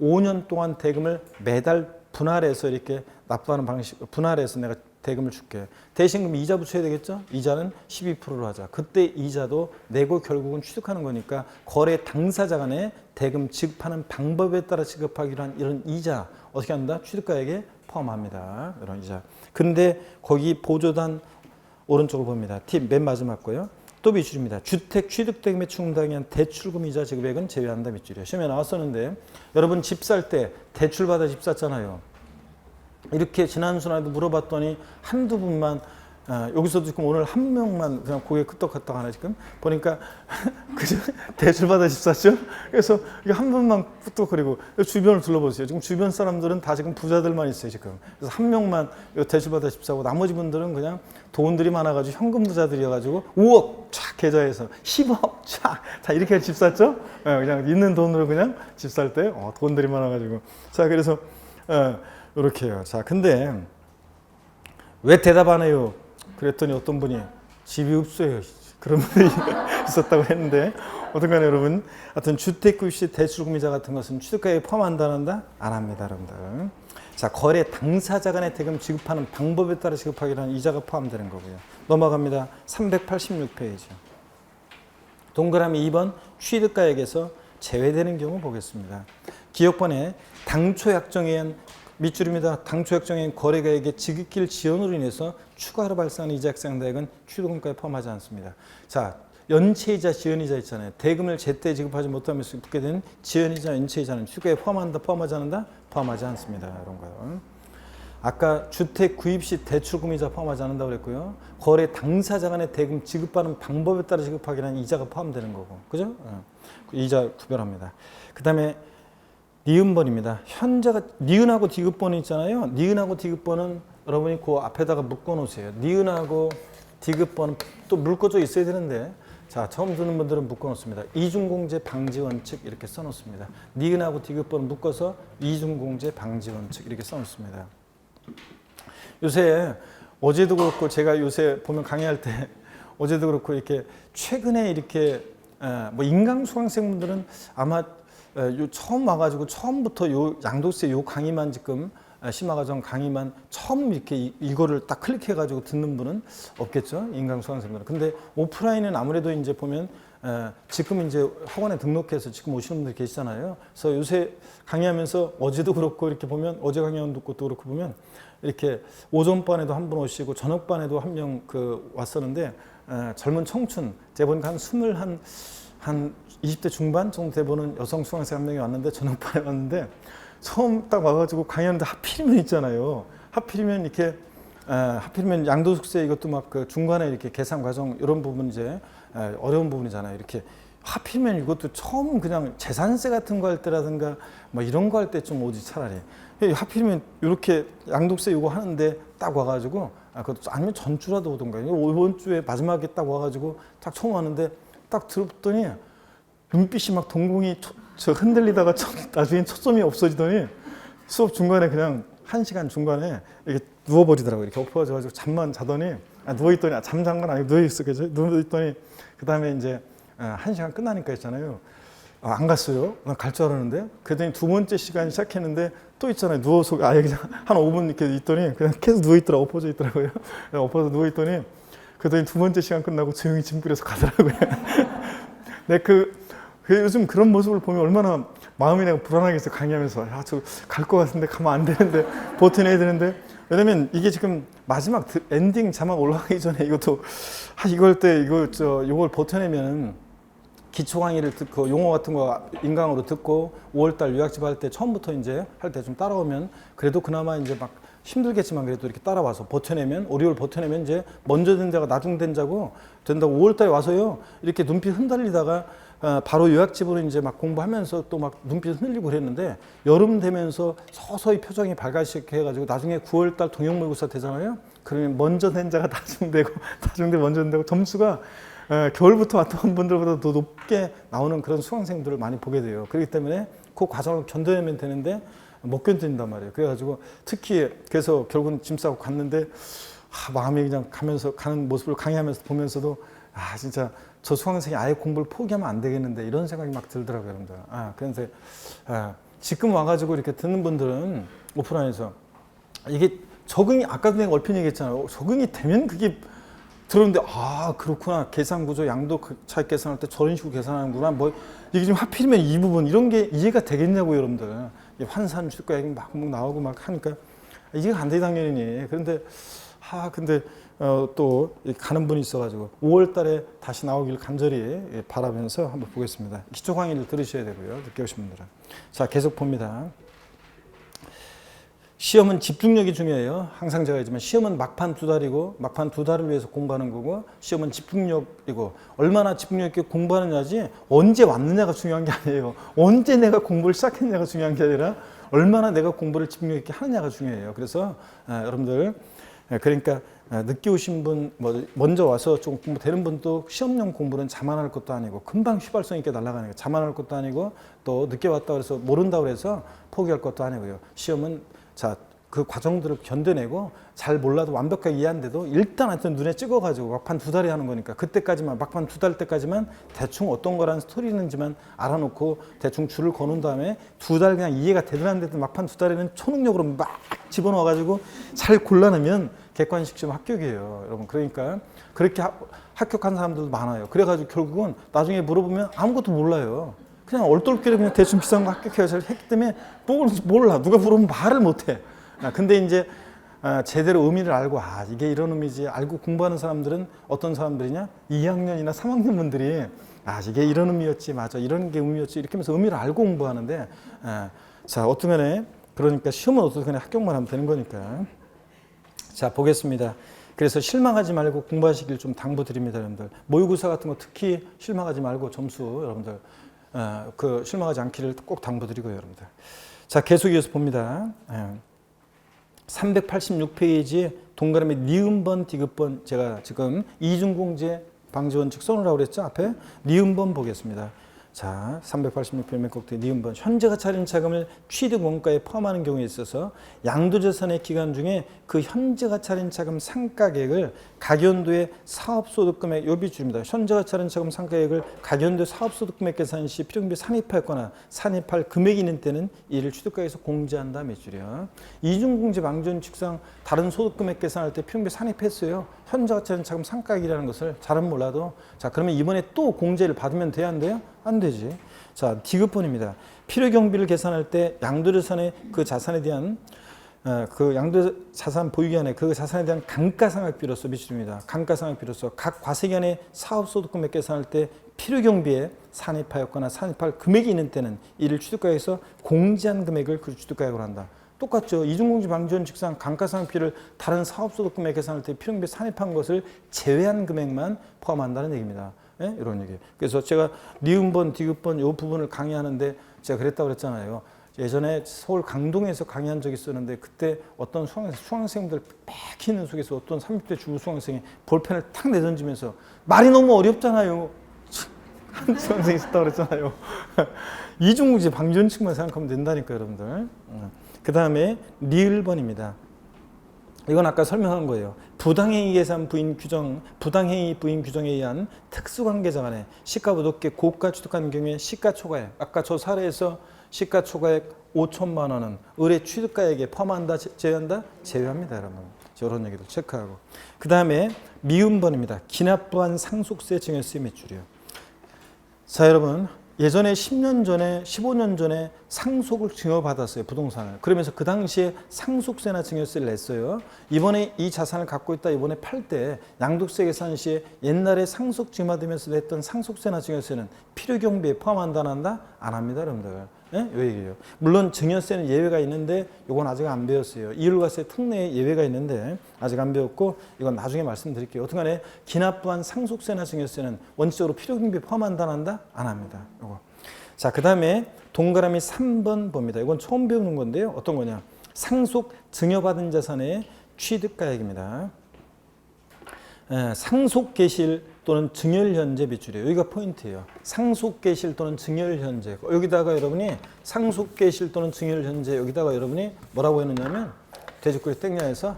5년 동안 대금을 매달 분할해서 이렇게 납부하는 방식 분할해서 내가 대금을 줄게. 대신 그럼 이자 붙여야 되겠죠? 이자는 12%로 하자. 그때 이자도 내고 결국은 취득하는 거니까 거래 당사자 간에 대금 지급하는 방법에 따라 지급하기로 한 이런 이자 어떻게 한다? 취득가액에 포함합니다. 이런 이자. 근데 거기 보조단 오른쪽을 봅니다. 팁 맨 마지막 거요. 또 밑줄입니다. 주택 취득대금에 충당한 대출금 이자 지급액은 제외한다 밑줄이에요. 시험에 나왔었는데 여러분 집 살 때 대출받아 집 샀잖아요. 이렇게 지난순간에도 물어봤더니 한두 분만 여기서도 지금 오늘 한 명만 그냥 고개 끄덕끄덕 하나 지금 보니까 그죠? 대출받아 집 샀죠? 그래서 한 분만 끄덕거리고 주변을 둘러보세요. 지금 주변 사람들은 다 지금 부자들만 있어요 지금. 그래서 한 명만 대출받아 집 사고 나머지 분들은 그냥 돈들이 많아가지고 현금 부자들이어가지고 5억 쫙 계좌에서 10억 쫙 다 이렇게 집 샀죠? 그냥 있는 돈으로 그냥 집 살 때 돈들이 많아가지고 자 그래서 이렇게요. 자, 근데 왜 대답 안 해요? 그랬더니 어떤 분이 집이 없어요. 그런 분이 있었다고 했는데 어떤 간에 여러분 하여튼 주택구입시 대출금이자 같은 것은 취득가액에 포함한다 안 한다? 안 합니다. 여러분들. 자, 거래 당사자 간의 대금 지급하는 방법에 따라 지급하기로 한 이자가 포함되는 거고요. 넘어갑니다. 386페이지. 동그라미 2번 취득가액에서 제외되는 경우 보겠습니다. 기억번에 당초 약정에 의한 밑줄입니다. 당초 약정에 의한 거래가액의 지급길 지연으로 인해서 추가로 발생하는 이자 액상대액은 취득금가에 포함하지 않습니다. 자, 연체이자, 지연이자 있잖아요. 대금을 제때 지급하지 못하면서 붙게 된 지연이자, 연체이자는 취득가에 포함한다, 포함하지 않는다? 포함하지 않습니다. 이런 거요. 아까 주택 구입 시 대출금이자 포함하지 않는다고 그랬고요. 거래 당사자 간의 대금 지급받는 방법에 따라 지급하기로 한 이자가 포함되는 거고. 그죠? 이자 구별합니다. 그 다음에 니은번입니다. 현재가 니은하고 디귿번이 있잖아요. 니은하고 디귿번은 여러분이 그 앞에다가 묶어 놓으세요. 니은하고 디귿번은 또 묶어져 있어야 되는데 자 처음 듣는 분들은 묶어 놓습니다. 이중공제 방지 원칙 이렇게 써 놓습니다. 니은하고 디귿번 묶어서 이중공제 방지 원칙 이렇게 써 놓습니다. 요새 어제도 그렇고 제가 요새 보면 강의할 때 어제도 그렇고 이렇게 최근에 이렇게 뭐 인강 수강생분들은 아마 처음 와가지고 처음부터 요 양도세 요 강의만 지금 심화과정 강의만 처음 이렇게 이거를 딱 클릭해가지고 듣는 분은 없겠죠 인강 수강생들은. 근데 오프라인은 아무래도 이제 보면 지금 이제 학원에 등록해서 지금 오시는 분들 계시잖아요. 그래서 요새 강의하면서 어제도 그렇고 이렇게 보면 어제 강의한 것도 그렇고 보면 이렇게 오전반에도 한 분 오시고 저녁반에도 한 명 왔었는데 젊은 청춘 제가 보니까 한 20대 중반 정도 돼 보는 여성 수강생 한 명이 왔는데 저녁반에 왔는데 처음 딱 와가지고 강의하는데 하필이면 있잖아요. 하필이면 이렇게 하필이면 양도소득세 이것도 막 그 중간에 이렇게 계산 과정 이런 부분 이제 어려운 부분이잖아요. 이렇게 하필이면 이것도 처음 그냥 재산세 같은 거 할 때라든가 뭐 이런 거 할 때 좀 오지 차라리. 하필이면 이렇게 양도세 이거 하는데 딱 와가지고 그것도 아니면 전주라도 오던가 이번 주에 마지막에 딱 와가지고 딱 처음 왔는데 딱 들었더니 눈빛이 막 동공이 흔들리다가 나중에 초점이 없어지더니 수업 중간에 그냥 1시간 중간에 이렇게 누워버리더라고요. 이렇게 엎어져가지고 잠만 자더니 누워있더니 잠잔 건 아니고 누워있었겠죠. 누워있더니 그 다음에 이제 1시간 끝나니까 있잖아요. 안 갔어요. 갈 줄 알았는데 그랬더니 두 번째 시간이 시작했는데 또 있잖아요. 누워서 아예 그냥 한 5분 이렇게 있더니 그냥 계속 누워있더라고요. 엎어져 있더라고요. 엎어서 누워있더니 그랬더니 두 번째 시간 끝나고 조용히 짐 뿌려서 가더라고요. 네, 요즘 그런 모습을 보면 얼마나 마음이 내가 불안하겠어요. 강의하면서 저 갈 것 같은데 가면 안 되는데 버텨내야 되는데 왜냐면 이게 지금 마지막 엔딩 자막 올라가기 전에 이것도 이걸 때 이걸 버텨내면 기초 강의를 듣고 용어 같은 거 인강으로 듣고 5월달 유학집 할 때 처음부터 이제 할 때 좀 따라오면 그래도 그나마 이제 막 힘들겠지만 그래도 이렇게 따라와서 버텨내면 오리올 버텨내면 이제 먼저 된 자가 나중 된 자고 된다고 5월달에 와서요 이렇게 눈빛 흔들리다가 바로 유학집으로 이제 막 공부하면서 또 막 눈빛 흔들리고 그랬는데 여름 되면서 서서히 표정이 밝아지게 해가지고 나중에 9월달 동형모의고사 되잖아요. 그러면 먼저 된 자가 나중되고 나중돼 먼저 된다고 점수가 겨울부터 왔던 분들보다 더 높게 나오는 그런 수강생들을 많이 보게 돼요. 그렇기 때문에 그 과정을 견뎌내면 되는데 못 견딘단 말이에요. 그래가지고 특히 그래서 결국은 짐 싸고 갔는데 마음이 그냥 가는 모습을 강의하면서 보면서도 진짜 저 수강생이 아예 공부를 포기하면 안 되겠는데 이런 생각이 막 들더라고요, 여러분들. 그런데 지금 와가지고 이렇게 듣는 분들은 오프라인에서 이게 적응이 아까도 내가 얼핏 얘기했잖아요. 적응이 되면 그게 들었는데 아 그렇구나 계산 구조 양도 차익 계산할 때 저런 식으로 계산하는구나 뭐 이게 지금 하필이면 이 부분 이런 게 이해가 되겠냐고요 여러분들. 환산 주가액 막 나오고 막 하니까 이게 안 돼 당연히. 그런데 근데 또 가는 분이 있어가지고 5월달에 다시 나오길 간절히 바라면서 한번 보겠습니다. 기초 강의를 들으셔야 되고요. 늦게 오신 분들은. 자 계속 봅니다. 시험은 집중력이 중요해요. 항상 제가 얘기하지만 시험은 막판 2달이고 막판 2달을 위해서 공부하는 거고 시험은 집중력이고 얼마나 집중력 있게 공부하느냐지 언제 왔느냐가 중요한 게 아니에요. 언제 내가 공부를 시작했냐가 중요한 게 아니라 얼마나 내가 공부를 집중력 있게 하느냐가 중요해요. 그래서 여러분들 그러니까 늦게 오신 분 먼저 와서 좀 공부되는 분도 시험용 공부는 자만할 것도 아니고 금방 휘발성 있게 날아가는 거 자만할 것도 아니고 또 늦게 왔다 그래서 모른다고 해서 포기할 것도 아니고요. 시험은 자, 그 과정들을 견뎌내고 잘 몰라도 완벽하게 이해한데도 일단 하여튼 눈에 찍어가지고 막판 2달에 하는 거니까 그때까지만 막판 2달 때까지만 대충 어떤 거라는 스토리는지만 알아놓고 대충 줄을 거놓은 다음에 2달 그냥 이해가 되든 안 되든 막판 2달에는 초능력으로 막 집어넣어가지고 잘 골라내면 객관식 시험 합격이에요 여러분. 그러니까 그렇게 합격한 사람들도 많아요. 그래가지고 결국은 나중에 물어보면 아무것도 몰라요. 그냥 얼떨결에 그냥 대충 비싼 거 합격해서 했기 때문에 몰라. 누가 물어보면 말을 못해. 근데 이제 제대로 의미를 알고 이게 이런 의미지 알고 공부하는 사람들은 어떤 사람들이냐 2학년이나 3학년 분들이 이게 이런 의미였지 맞아 이런 게 의미였지 이렇게 하면서 의미를 알고 공부하는데 자 어떤 간에 그러니까 시험은 어떻게 간에 합격만 하면 되는 거니까. 자 보겠습니다. 그래서 실망하지 말고 공부하시길 좀 당부드립니다 여러분들. 모의고사 같은 거 특히 실망하지 말고 점수 여러분들 그 실망하지 않기를 꼭 당부드리고요 여러분들. 자 계속 이어서 봅니다. 386페이지 동그라미 니은번 디귿번 제가 지금 이중공제 방지원칙 써놓으라고 그랬죠 앞에. 니은번 보겠습니다. 자 386페이지 맨 꼭대기 니은번 현재가 차린 자금을 취득 원가에 포함하는 경우에 있어서 양도재산의 기간 중에 그 현재가 차린 자금 상가액을 각연도의 사업소득금액 요 비율입니다. 현재가 차린 자금 상가액을 각연도의 사업소득금액 계산 시 필요금비 산입하였거나 산입할 금액이 있는 때는 이를 취득가에서 공제한다 몇 줄이야. 이중공제 방지원칙상 다른 소득금액 계산할 때 필요금비 산입했어요. 현재가 차린 자금 상가액이라는 것을 잘은 몰라도 자 그러면 이번에 또 공제를 받으면 돼야 안 돼요? 안 되지. 자 디귿번입니다. 필요경비를 계산할 때 양도재산의 그 자산에 대한 그 양도자산 보유기간에 그 자산에 대한 감가상각비로서 미치입니다. 감가상각비로서 각 과세기간에 사업소득금액 계산할 때 필요경비에 산입하였거나 산입할 금액이 있는 때는 이를 취득가액에서 공제한 금액을 그 취득가액으로 한다. 똑같죠. 이중공제 방지원칙상 감가상각비를 다른 사업소득금액 계산할 때 필요경비에 산입한 것을 제외한 금액만 포함한다는 얘기입니다. 예? 이런 얘기. 그래서 제가 니은번, 디귿번 이 부분을 강의하는데 제가 그랬다고 그랬잖아요. 예전에 서울 강동에서 강의한 적이 있었는데 그때 어떤 수강생들 빽히는 속에서 어떤 30대 중고 수강생이 볼펜을 탁 내던지면서 말이 너무 어렵잖아요. 한 수강생이 있었다고 그랬잖아요. 이중공제 방지원칙만 생각하면 된다니까 여러분들. 그 다음에 니을번입니다. 이건 아까 설명한 거예요. 부당행위 계산 부인 규정, 부당행위 부인 규정에 의한 특수관계자 간에 시가보다 높게 고가 취득하는 경우에 시가초과액, 아까 저 사례에서 시가초과액 5천만 원은 의뢰 취득가액에 포함한다, 제외한다? 제외합니다, 여러분. 이런 얘기도 체크하고. 그 다음에 미음번입니다. 기납부한 상속세 증여세 매출이요. 자, 여러분. 예전에 10년 전에 15년 전에 상속을 증여받았어요. 부동산을. 그러면서 그 당시에 상속세나 증여세를 냈어요. 이번에 이 자산을 갖고 있다 이번에 팔 때 양도세 계산 시에 옛날에 상속 증여받으면서 냈던 상속세나 증여세는 필요경비에 포함한다 안 한다? 안 합니다. 여러분들. 예? 요 얘기예요. 물론 증여세는 예외가 있는데 이건 아직 안 배웠어요. 이율과세 특례에 예외가 있는데 아직 안 배웠고 이건 나중에 말씀드릴게요. 어떻게 기납부한 상속세나 증여세는 원칙적으로 필요경비에 포함한다 안 한다? 안 합니다. 요거. 자, 그 다음에 동그라미 3번 봅니다. 이건 처음 배우는 건데요. 어떤 거냐? 상속 증여받은 자산의 취득가액입니다. 상속 개실 또는 증여일 현재 비율이에요. 여기가 포인트예요. 상속 개실 또는 증여일 현재. 여기다가 여러분이 상속 개실 또는 증여일 현재 여기다가 여러분이 뭐라고 해놓냐면 돼지꼬리 땡냐에서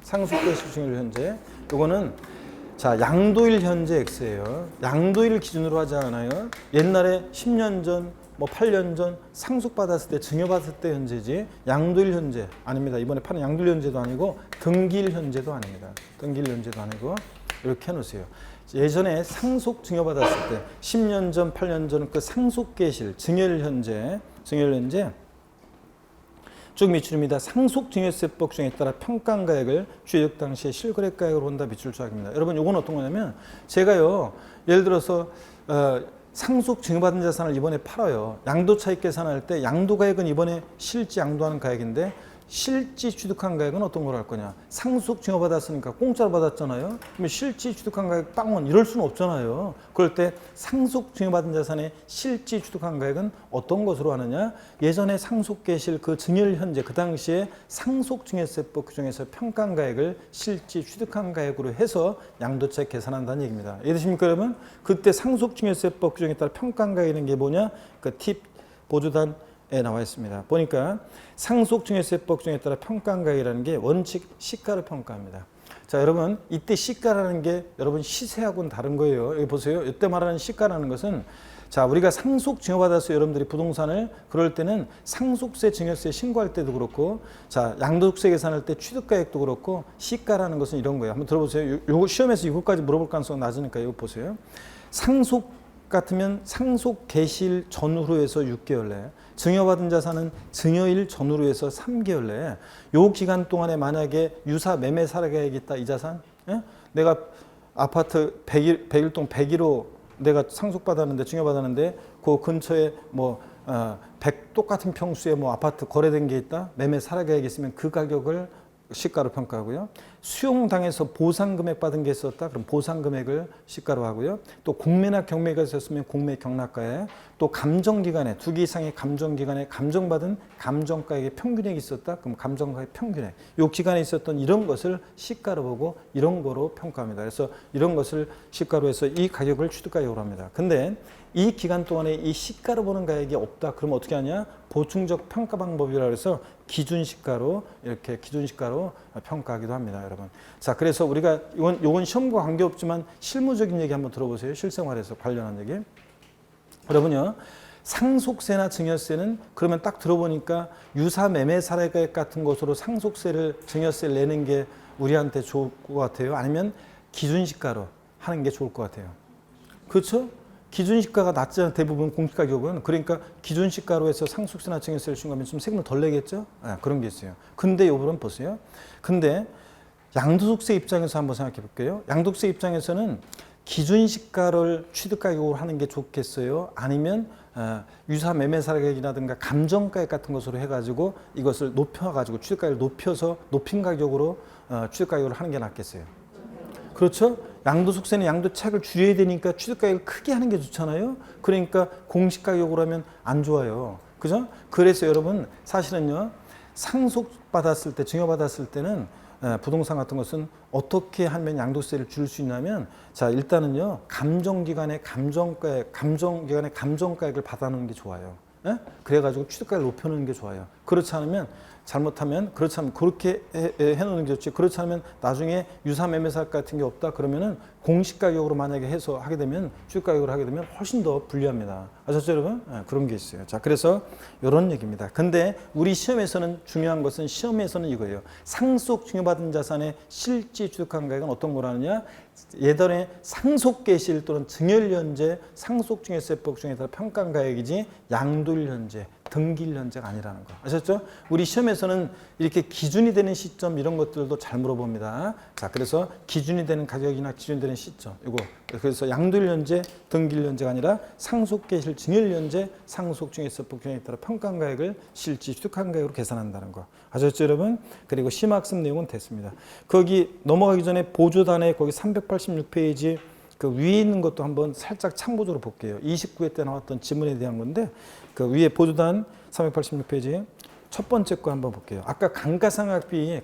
상속 개실 증여일 현재. 요거는 자 양도일 현재 X예요. 양도일 기준으로 하지 않아요. 옛날에 10년 전 뭐 8년 전 상속받았을 때 증여받았을 때 현재지 양도일 현재 아닙니다. 이번에 파는 양도일 현재도 아니고 등기일 현재도 아닙니다. 등기일 현재도 아니고 이렇게 해놓으세요. 예전에 상속 증여받았을 때 10년 전, 8년 전 그 상속계실 증여일 현재 쭉 미출입니다. 상속증여세법 규정에 따라 평가가액을 취득 당시에 실거래가액으로 본다 미출 조항입니다. 여러분 이건 어떤 거냐면 제가요 예를 들어서 상속증여받은 자산을 이번에 팔아요. 양도차익 계산할 때 양도가액은 이번에 실지 양도하는 가액인데 실지 취득한 가액은 어떤 걸 할 거냐. 상속 증여받았으니까 공짜로 받았잖아요. 그러면 실지 취득한 가액 빵원 이럴 수는 없잖아요. 그럴 때 상속 증여받은 자산의 실지 취득한 가액은 어떤 것으로 하느냐. 예전에 상속계실 그 증여일 현재 그 당시에 상속증여세법 규정에서 평가한 가액을 실지 취득한 가액으로 해서 양도차익 계산한다는 얘기입니다. 이해되십니까 여러분? 그때 상속증여세법 규정에 따라 평가한 가액이라는 게 뭐냐. 그 팁 보조단 나와 있습니다. 보니까 상속증여세법 규정에 따라 평가한 가액이라는 게 원칙 시가를 평가합니다. 자, 여러분 이때 시가라는 게 여러분 시세하고는 다른 거예요. 여기 보세요. 이때 말하는 시가라는 것은 자, 우리가 상속 증여받아서 여러분들이 부동산을 그럴 때는 상속세 증여세 신고할 때도 그렇고 자, 양도세 계산할 때 취득가액도 그렇고 시가라는 것은 이런 거예요. 한번 들어보세요. 요거 시험에서 이것까지 물어볼 가능성이 낮으니까 이거 보세요. 상속 같으면 상속 개시일 전후로 해서 6개월 내, 증여받은 자산은 증여일 전후로 해서 3개월 내, 요 기간 동안에 만약에 유사 매매 사례가액이 있다 이 자산, 예? 내가 아파트 100일 동안 100일로 내가 상속받았는데 증여받았는데 그 근처에 뭐 100 똑같은 평수에 뭐 아파트 거래된 게 있다, 매매 사례가액이 있으면 그 가격을 시가로 평가하고요. 수용당해서 보상금액 받은 게 있었다. 그럼 보상금액을 시가로 하고요. 또 공매나 경매가 있었으면 공매 경락가에 또 감정기간에 2개 이상의 감정기간에 감정받은 감정가액의 평균액이 있었다. 그럼 감정가액 평균액. 요 기간에 있었던 이런 것을 시가로 보고 이런 거로 평가합니다. 그래서 이런 것을 시가로 해서 이 가격을 취득가격으로 합니다. 근데 이 기간 동안에 이 시가로 보는 가액이 없다. 그럼 어떻게 하냐? 보충적 평가 방법이라 해서 기준시가로 이렇게 기준시가로 평가하기도 합니다, 여러분. 자, 그래서 우리가 이건 시험과 관계없지만 실무적인 얘기 한번 들어보세요. 실생활에서 관련한 얘기. 여러분요. 상속세나 증여세는 그러면 딱 들어보니까 유사 매매 사례가액 같은 것으로 상속세를 증여세를 내는 게 우리한테 좋을 것 같아요. 아니면 기준시가로 하는 게 좋을 것 같아요. 그렇죠? 기준시가가 낮잖아요. 대부분 공시가격은. 그러니까 기준시가로 해서 상속세나 증여세를 신고하면 좀 세금을 덜 내겠죠? 그런 게 있어요. 근데 요번은 보세요. 근데 양도소득세 입장에서 한번 생각해 볼게요. 양도소득세 입장에서는 기준시가를 취득가격으로 하는 게 좋겠어요? 아니면 유사 매매사가액이라든가 감정가액 같은 것으로 해가지고 이것을 높여가지고 취득가격을 높여서 높인 가격으로 취득가격으로 하는 게 낫겠어요? 그렇죠? 양도소득세는 양도차익을 줄여야 되니까 취득가격을 크게 하는 게 좋잖아요. 그러니까 공시가격으로 하면 안 좋아요. 그죠? 그래서 여러분 사실은요. 상속받았을 때, 증여받았을 때는 부동산 같은 것은 어떻게 하면 양도세를 줄일 수 있냐면 자, 일단은요. 감정기간의 감정가액을 받아놓는 게 좋아요. 예? 그래가지고 취득가격을 높여놓는 게 좋아요. 그렇지 않으면 잘못하면 그렇지 않으면 그렇게 해놓는 게 좋지. 그렇지 않으면 나중에 유사 매매사 같은 게 없다 그러면은 공시가격으로 만약에 해서 하게 되면 취득가격으로 하게 되면 훨씬 더 불리합니다. 아셨죠 여러분? 그런 게 있어요. 자, 그래서 이런 얘기입니다. 근데 우리 시험에서는 중요한 것은 시험에서는 이거예요. 상속 증여받은 자산의 실지 취득한 가액은 어떤 거라느냐? 예전에 상속계실 또는 증여일 현재 상속증여세법 중에 따라 평가한 가액이지 양도일 현재 등기일 현재가 아니라는 거. 아셨죠? 우리 시험에서는 이렇게 기준이 되는 시점 이런 것들도 잘 물어봅니다. 자, 그래서 기준이 되는 가격이나 기준이 되는 시점 이거 그래서 양도일 현재 등기일 현재가 아니라 상속계실 증여일 현재 상속증여세법 규정에 따라 평가한 가액을 실지 취득한 가액으로 계산한다는 거. 아셨죠 여러분? 그리고 심학습 내용은 됐습니다. 거기 넘어가기 전에 보조단에 거기 386페이지 그 위에 있는 것도 한번 살짝 참고적으로 볼게요. 29회 때 나왔던 지문에 대한 건데 그 위에 보조단 386페이지 첫 번째 거 한번 볼게요. 아까 감가상각비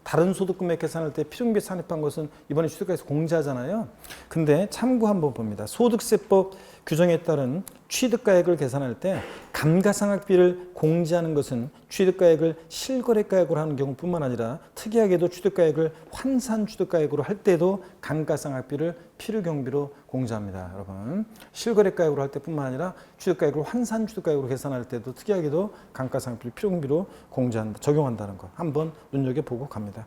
다른 소득금액 계산할 때 필요금액 산입한 것은 이번에 취득가에서 공제하잖아요. 근데 참고 한번 봅니다. 소득세법 규정에 따른 취득가액을 계산할 때 감가상각비를 공제하는 것은 취득가액을 실거래가액으로 하는 경우뿐만 아니라 특이하게도 취득가액을 환산취득가액으로 할 때도 감가상각비를 필요 경비로 공제합니다. 여러분, 실거래가액으로 할 때뿐만 아니라 취득가액을 환산 취득가액으로 계산할 때도 특이하게도 감가상각비를 필요 경비로 공제한다, 적용한다는 거 한번 눈여겨보고 갑니다.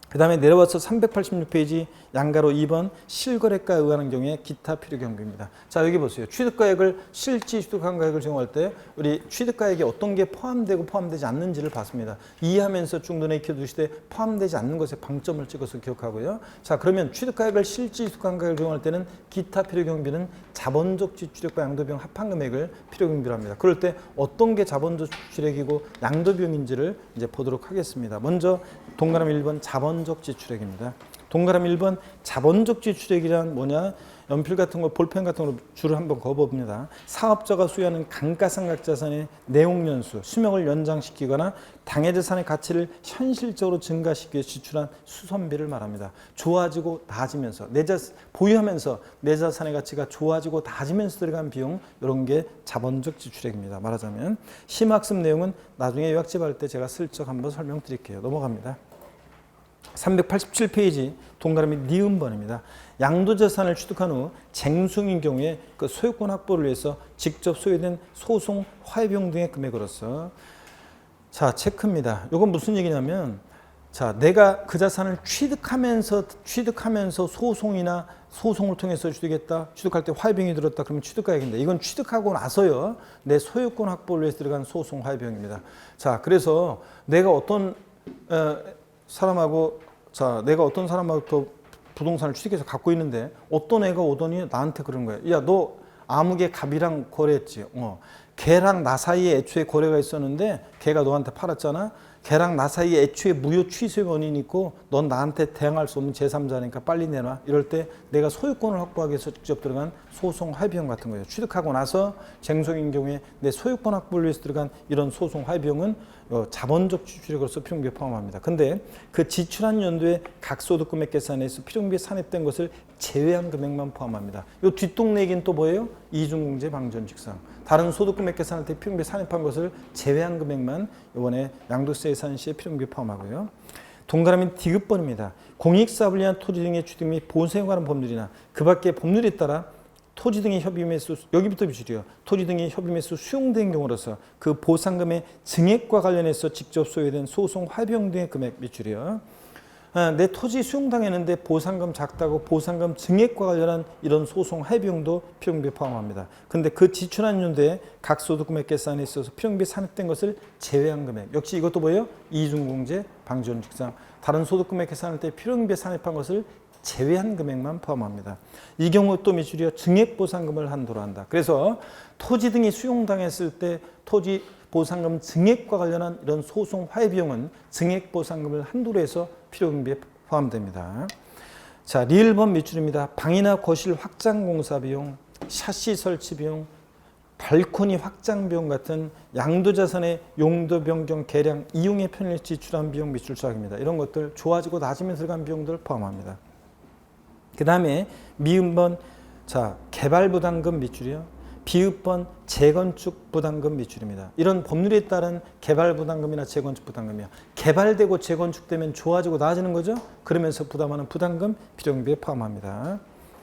그 다음에 내려와서 386페이지 양가로 2번 실거래가에 의한 경우에 기타 필요 경비입니다. 자, 여기 보세요. 취득가액을 실지 취득한 가액을 적용할 때 우리 취득가액에 어떤 게 포함되고 포함되지 않는지를 봤습니다. 이해하면서 중도에 익혀두시되 포함되지 않는 것에 방점을 찍어서 기억하고요. 자, 그러면 취득가액을 실지 취득한 가액을 적용할 때는 기타 필요 경비는 자본적 지출액과 양도비용 합한 금액을 필요 경비로 합니다. 그럴 때 어떤 게 자본적 지출액이고 양도비용인지를 이제 보도록 하겠습니다. 먼저 동그라미 1번 자본적 지출액입니다. 동그라미 1번 자본적 지출액이란 뭐냐? 연필 같은 거, 볼펜 같은 거 줄을 한번 그어봅니다. 사업자가 소유하는 감가상각 자산의 내용연수, 수명을 연장시키거나 당해자산의 가치를 현실적으로 증가시키기 위해 지출한 수선비를 말합니다. 좋아지고 나아지면서 보유하면서 내 자산의 가치가 좋아지고 나아지면서 들어간 비용, 이런 게 자본적 지출액입니다. 말하자면 심학습 내용은 나중에 요약집할 때 제가 슬쩍 한번 설명드릴게요. 넘어갑니다. 387페이지 동그라미 니은번입니다. 양도자산을 취득한 후 쟁송인 경우에 그 소유권 확보를 위해서 직접 소유된 소송, 화해비용 등의 금액으로서, 자, 체크입니다. 이건 무슨 얘기냐면, 자, 내가 그 자산을 취득하면서 소송이나 소송을 통해서 취득했다. 취득할 때 화해비용이 들었다. 그러면 취득가액인데, 이건 취득하고 나서요, 내 소유권 확보를 위해서 들어간 소송, 화해비용입니다. 자, 그래서 내가 어떤 사람하고 또 부동산을 취득해서 갖고 있는데 어떤 애가 오더니 나한테 그런 거야. 야, 너 아무개 갑이랑 거래했지. 걔랑 나 사이에 애초에 거래가 있었는데 걔가 너한테 팔았잖아. 걔랑 나 사이에 애초에 무효 취소의 원인이 있고 넌 나한테 대항할 수 없는 제3자니까 빨리 내놔. 이럴 때 내가 소유권을 확보하기 위해서 직접 들어간 소송 화해비용 같은 거예요. 취득하고 나서 쟁송인 경우에 내 소유권 확보를 위해서 들어간 이런 소송 화해비용은 자본적 지출액으로서 필요경비에 포함합니다. 근데 그 지출한 연도에 각 소득 금액 계산에서 필요경비에 산입된 것을 제외한 금액만 포함합니다. 이 뒷동네 얘기는 또 뭐예요? 이중공제 방전직상. 다른 소득 금액 계산할 때 필요경비에 산입한 것을 제외한 금액만 이번에 양도세 예산 시에 필요경비에 포함하고요. 동그라미 D급번입니다. 공익사업을 위한 토지 등의 취득 및 보수에 관한 법률이나 그 밖의 법률에 따라 토지 등의 협의매수, 여기부터 비출이요. 토지 등의 협의매수 수용된 경우로서 그 보상금의 증액과 관련해서 직접 소유된 소송 화비용 등의 금액 비출이요. 내 토지 수용당했는데 보상금 작다고 보상금 증액과 관련한 이런 소송 화비용도 필요경비에 포함합니다. 근데 그 지출한 연도에 각 소득금액 계산에 있어서 필요경비에 산입된 것을 제외한 금액. 역시 이것도 뭐예요? 이중공제 방지원칙상. 다른 소득금액 계산할 때 필요경비에 산입한 것을 제외한 금액만 포함합니다. 이 경우 또 미출이요. 증액보상금을 한도로 한다. 그래서 토지 등이 수용당했을 때 토지 보상금 증액과 관련한 이런 소송 화해 비용은 증액보상금을 한도로 해서 필요경비에 포함됩니다. 자, 리을번 미출입니다. 방이나 거실 확장 공사 비용, 샤시 설치 비용, 발코니 확장 비용 같은 양도자산의 용도 변경, 개량, 이용에 편의를 지출한 비용 미출 수학입니다. 이런 것들 좋아지고 나아지면서 들어간 비용들을 포함합니다. 그 다음에 미음번, 자, 개발부담금 미출이요. 비읍번 재건축 부담금 미출입니다. 이런 법률에 따른 개발부담금이나 재건축 부담금이요. 개발되고 재건축되면 좋아지고 나아지는 거죠. 그러면서 부담하는 부담금 필요경비에 포함합니다.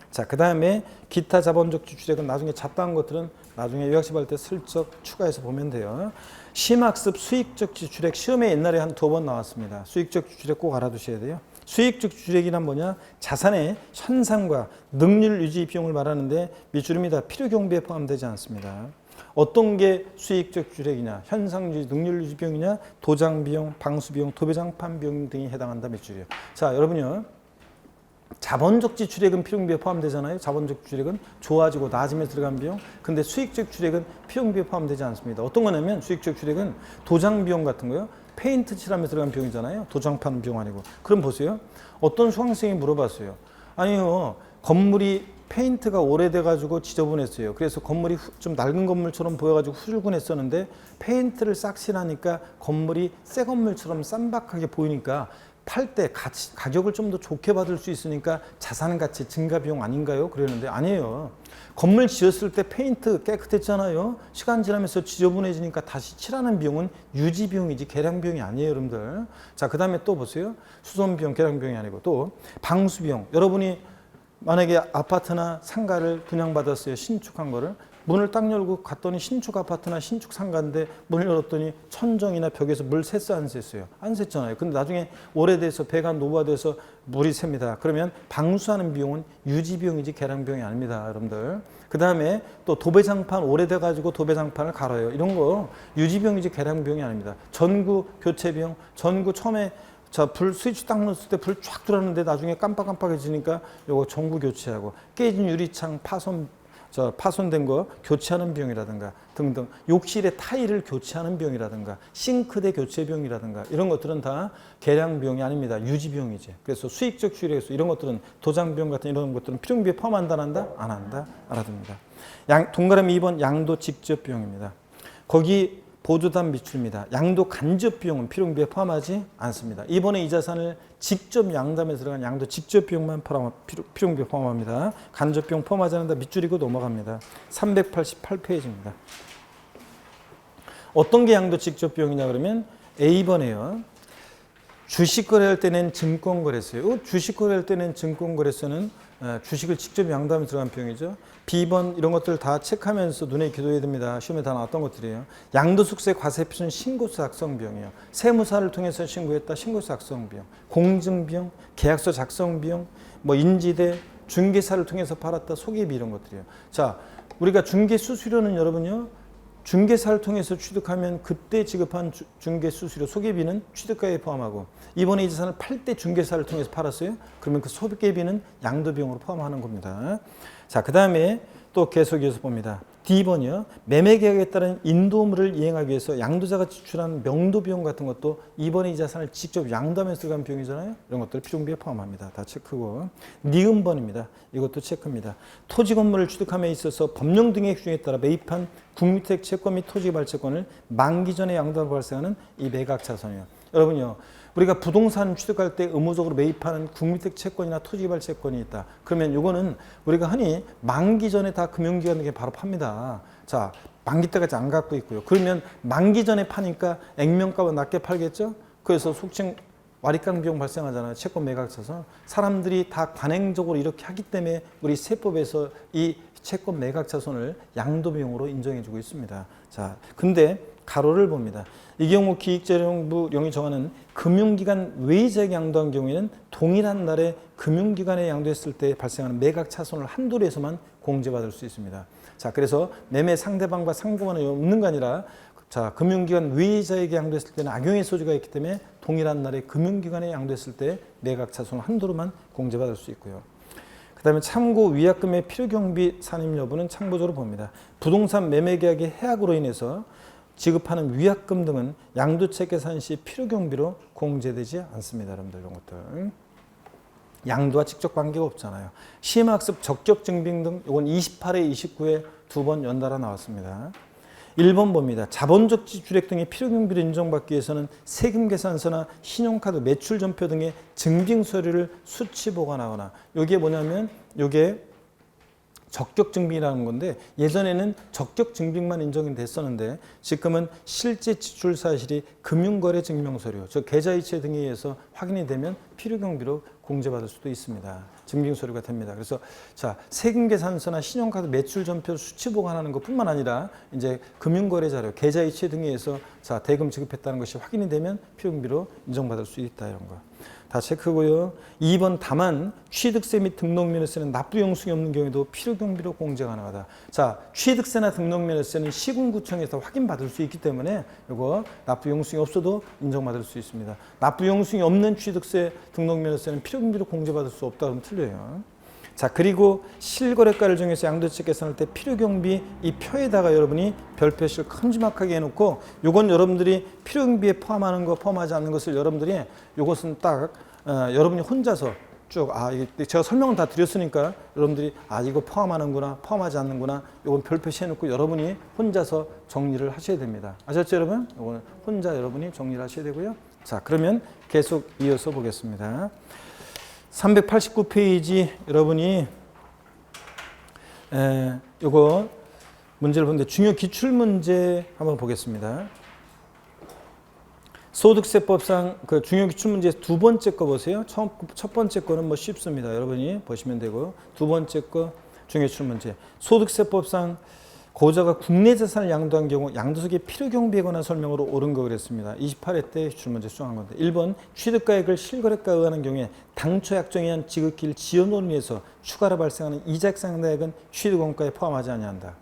자, 그 다음에 기타 자본적 지출액은 나중에 잡다한 것들은 나중에 요약집 할 때 슬쩍 추가해서 보면 돼요. 심학습 수익적 지출액 시험에 옛날에 한 2번 나왔습니다. 수익적 지출액 꼭 알아두셔야 돼요. 수익적 지출액이란 뭐냐? 자산의 현상과 능률 유지 비용을 말하는데 미출입니다. 필요경비에 포함되지 않습니다. 어떤 게 수익적 지출액이냐? 현상 유지, 능률 유지 비용이냐? 도장 비용, 방수 비용, 도배장판 비용 등이 해당한다 미출이에요. 자, 여러분요. 자본적 지출액은 필요경비에 포함되잖아요. 자본적 지출액은 좋아지고 나아지면서 들어간 비용. 근데 수익적 지출액은 필요경비에 포함되지 않습니다. 어떤 거냐면 수익적 지출액은 도장 비용 같은 거요. 페인트 칠하면서 들어간 비용이잖아요. 도장판 비용 아니고. 그럼 보세요. 어떤 수강생이 물어봤어요. 아니요. 건물이 페인트가 오래돼가지고 지저분했어요. 그래서 건물이 좀 낡은 건물처럼 보여가지고 후줄근했었는데 페인트를 싹 칠하니까 건물이 새 건물처럼 쌈박하게 보이니까 팔 때 가격을 좀 더 좋게 받을 수 있으니까 자산 가치 증가 비용 아닌가요? 그랬는데 아니에요. 건물 지었을 때 페인트 깨끗했잖아요. 시간 지나면서 지저분해지니까 다시 칠하는 비용은 유지 비용이지 개량 비용이 아니에요, 여러분들. 자, 그 다음에 또 보세요. 수선 비용, 개량 비용이 아니고 또 방수 비용. 여러분이 만약에 아파트나 상가를 분양받았어요. 신축한 거를. 문을 딱 열고 갔더니 신축 아파트나 신축 상가인데 문을 열었더니 천정이나 벽에서 물 샜어 안 샜어요? 안 샜잖아요. 근데 나중에 오래돼서 배가 노화돼서 물이 샙니다. 그러면 방수하는 비용은 유지 비용이지 개량 비용이 아닙니다. 여러분들. 그 다음에 또 도배장판 오래돼 가지고 도배장판을 갈아요. 이런 거 유지 비용이지 개량 비용이 아닙니다. 전구 교체 비용, 전구 처음에 불 스위치 딱 넣었을 때 불 쫙 들어왔는데 나중에 깜빡깜빡해지니까 요거 전구 교체하고 깨진 유리창 파손된 거 교체하는 비용이라든가 등등, 욕실의 타일을 교체하는 비용이라든가 싱크대 교체 비용이라든가 이런 것들은 다 개량 비용이 아닙니다. 유지 비용이지. 그래서 수익적 효율에서 이런 것들은 도장 비용 같은 이런 것들은 필요비에 포함한다 안 한다? 안 한다. 알아둡니다. 동그라미 2번 양도 직접 비용입니다. 거기 보조단 미출입니다. 양도 간접 비용은 필요비에 포함하지 않습니다. 이번에 이 자산을 직접 양담에 들어간 양도 직접 비용만 필요비에 포함합니다. 간접 비용 포함하지 않는다. 밑줄이고 넘어갑니다. 388페이지입니다. 어떤 게 양도 직접 비용이냐 그러면 A번에요. 주식 거래할 때는 증권 거래소요. 주식 거래할 때는 증권 거래소는 주식을 직접 양도하면 들어간 비용이죠. B번 이런 것들 다 체크하면서 눈에 기도해야 됩니다. 시험에 다 나왔던 것들이에요. 양도숙세 과세표준 신고서 작성 비용이요. 세무사를 통해서 신고했다. 신고서 작성 비용. 공증 비용, 계약서 작성 비용, 뭐 인지대, 중개사를 통해서 팔았다. 소개비 이런 것들이에요. 자, 우리가 중개 수수료는 여러분요. 중개사를 통해서 취득하면 그때 지급한 중개 수수료 소개비는 취득가에 포함하고 이번에 이 자산을 팔 때 중개사를 통해서 팔았어요. 그러면 그 소개비는 양도 비용으로 포함하는 겁니다. 자, 그 다음에 또 계속 이어서 봅니다. D번이요. 매매 계약에 따른 인도물을 이행하기 위해서 양도자가 지출한 명도 비용 같은 것도 이번에 이 자산을 직접 양도하면서 들어간 비용이잖아요. 이런 것들을 필요비에 포함합니다. 다 체크고. 니은번입니다. 이것도 체크입니다. 토지 건물을 취득함에 있어서 법령 등의 규정에 따라 매입한 국민주택 채권 및 토지 발채권을 만기 전에 양도하고 발생하는 이 매각 자산이에요. 여러분요. 우리가 부동산 취득할 때 의무적으로 매입하는 국민주택 채권이나 토지개발 채권이 있다. 그러면 이거는 우리가 흔히 만기 전에 다 금융기관 등에 바로 팝니다. 자, 만기 때까지 안 갖고 있고요. 그러면 만기 전에 파니까 액면가보다 낮게 팔겠죠? 그래서 속칭 와리깡 비용 발생하잖아요. 채권 매각 자산. 사람들이 다 관행적으로 이렇게 하기 때문에 우리 세법에서 이 채권 매각 자손을 양도 비용으로 인정해주고 있습니다. 자, 근데 가로를 봅니다. 이 경우 기획재정부령이 정하는 금융기관 외의자에게 양도한 경우에는 동일한 날에 금융기관에 양도했을 때 발생하는 매각 차손을 한도로 해서만 공제받을 수 있습니다. 자, 그래서 매매 상대방과 상관이 없는 게 아니라 자, 금융기관 외의자에게 양도했을 때는 악용의 소지가 있기 때문에 동일한 날에 금융기관에 양도했을 때 매각 차손을 한도로만 공제받을 수 있고요. 그 다음에 참고 위약금의 필요경비 산입 여부는 참고적으로 봅니다. 부동산 매매 계약의 해약으로 인해서 지급하는 위약금 등은 양도책 계산 시 필요경비로 공제되지 않습니다. 여러분들 이런 것들. 양도와 직접 관계가 없잖아요. 시험학습 적격증빙 등 이건 28회, 29회 두 번 연달아 나왔습니다. 1번 봅니다. 자본적 지출액 등의 필요경비를 인정받기 위해서는 세금계산서나 신용카드 매출전표 등의 증빙서류를 수치 보관하거나 이게 뭐냐면 이게 적격증빙이라는 건데 예전에는 적격증빙만 인정이 됐었는데 지금은 실제 지출 사실이 금융거래 증명서류, 즉 계좌이체 등에 의해서 확인이 되면 필요경비로 공제받을 수도 있습니다. 증빙서류가 됩니다. 그래서 자, 세금계산서나 신용카드 매출전표 수치 보관하는 것뿐만 아니라 이제 금융거래 자료, 계좌이체 등에 의해서 자, 대금 지급했다는 것이 확인이 되면 필요경비로 인정받을 수 있다 이런 거. 다 체크고요. 2번 다만 취득세 및 등록면허세는 납부용수이 없는 경우에도 필요경비로 공제 가능하다. 자, 취득세나 등록면허세는 시군구청에서 확인받을 수 있기 때문에 이거 납부용수이 없어도 인정받을 수 있습니다. 납부용수이 없는 취득세, 등록면허세는 필요경비로 공제받을 수 없다 그러면 틀려요. 자, 그리고 실거래가를 정해서 양도책 계산할 때 필요경비 이 표에다가 여러분이 별표시를 큼지막하게 해놓고 요건 여러분들이 필요경비에 포함하는 거 포함하지 않는 것을 여러분들이 요것은 딱 여러분이 혼자서 쭉 이게 제가 설명을 다 드렸으니까 여러분들이 이거 포함하는구나 포함하지 않는구나 요건 별표시 해놓고 여러분이 혼자서 정리를 하셔야 됩니다. 아셨죠 여러분? 요거는 혼자 여러분이 정리를 하셔야 되고요. 자, 그러면 계속 이어서 보겠습니다. 389페이지 여러분이 요거 문제를 보는데 중요 기출문제 한번 보겠습니다. 소득세법상 그 중요기출문제 두 번째 거 보세요. 첫 번째 거는 뭐 쉽습니다. 여러분이 보시면 되고 두 번째 거 중요기출문제. 소득세법상 고자가 국내 재산을 양도한 경우 양도세계 필요경비에 관한 설명으로 옳은 거 그랬습니다. 28회 때 기출문제 수정한 건데 1번 취득가액을 실거래가에 의하는 경우에 당초 약정에 의한 지급기일 지연으로 인해서 추가로 발생하는 이자액 상당액은 취득원가에 포함하지 아니한다.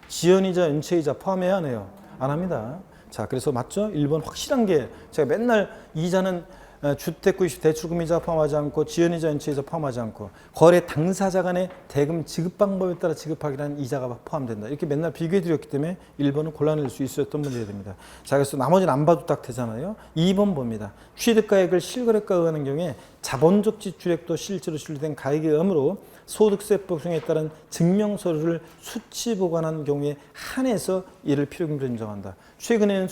지연이자 연체이자 포함해야 하네요. 안 합니다. 자, 그래서 맞죠? 1번 확실한 게 제가 맨날 이자는 주택구입 대출금이자 포함하지 않고 지연이자 연체이자 포함하지 않고 거래 당사자 간의 대금 지급 방법에 따라 지급하기라는 이자가 포함된다. 이렇게 맨날 비교해 드렸기 때문에 1번은 곤란할 수 있었던 문제가 됩니다. 자, 그래서 나머지는 안 봐도 딱 되잖아요. 2번 봅니다. 취득가액을 실거래가에 의하는 경우에 자본적 지출액도 실제로 실리된 가액에 의하므로 소득세법 중에 따른 증명서류를 수치 보관한 경우에 한해서 이를 필요금으로 인정한다. 최근에는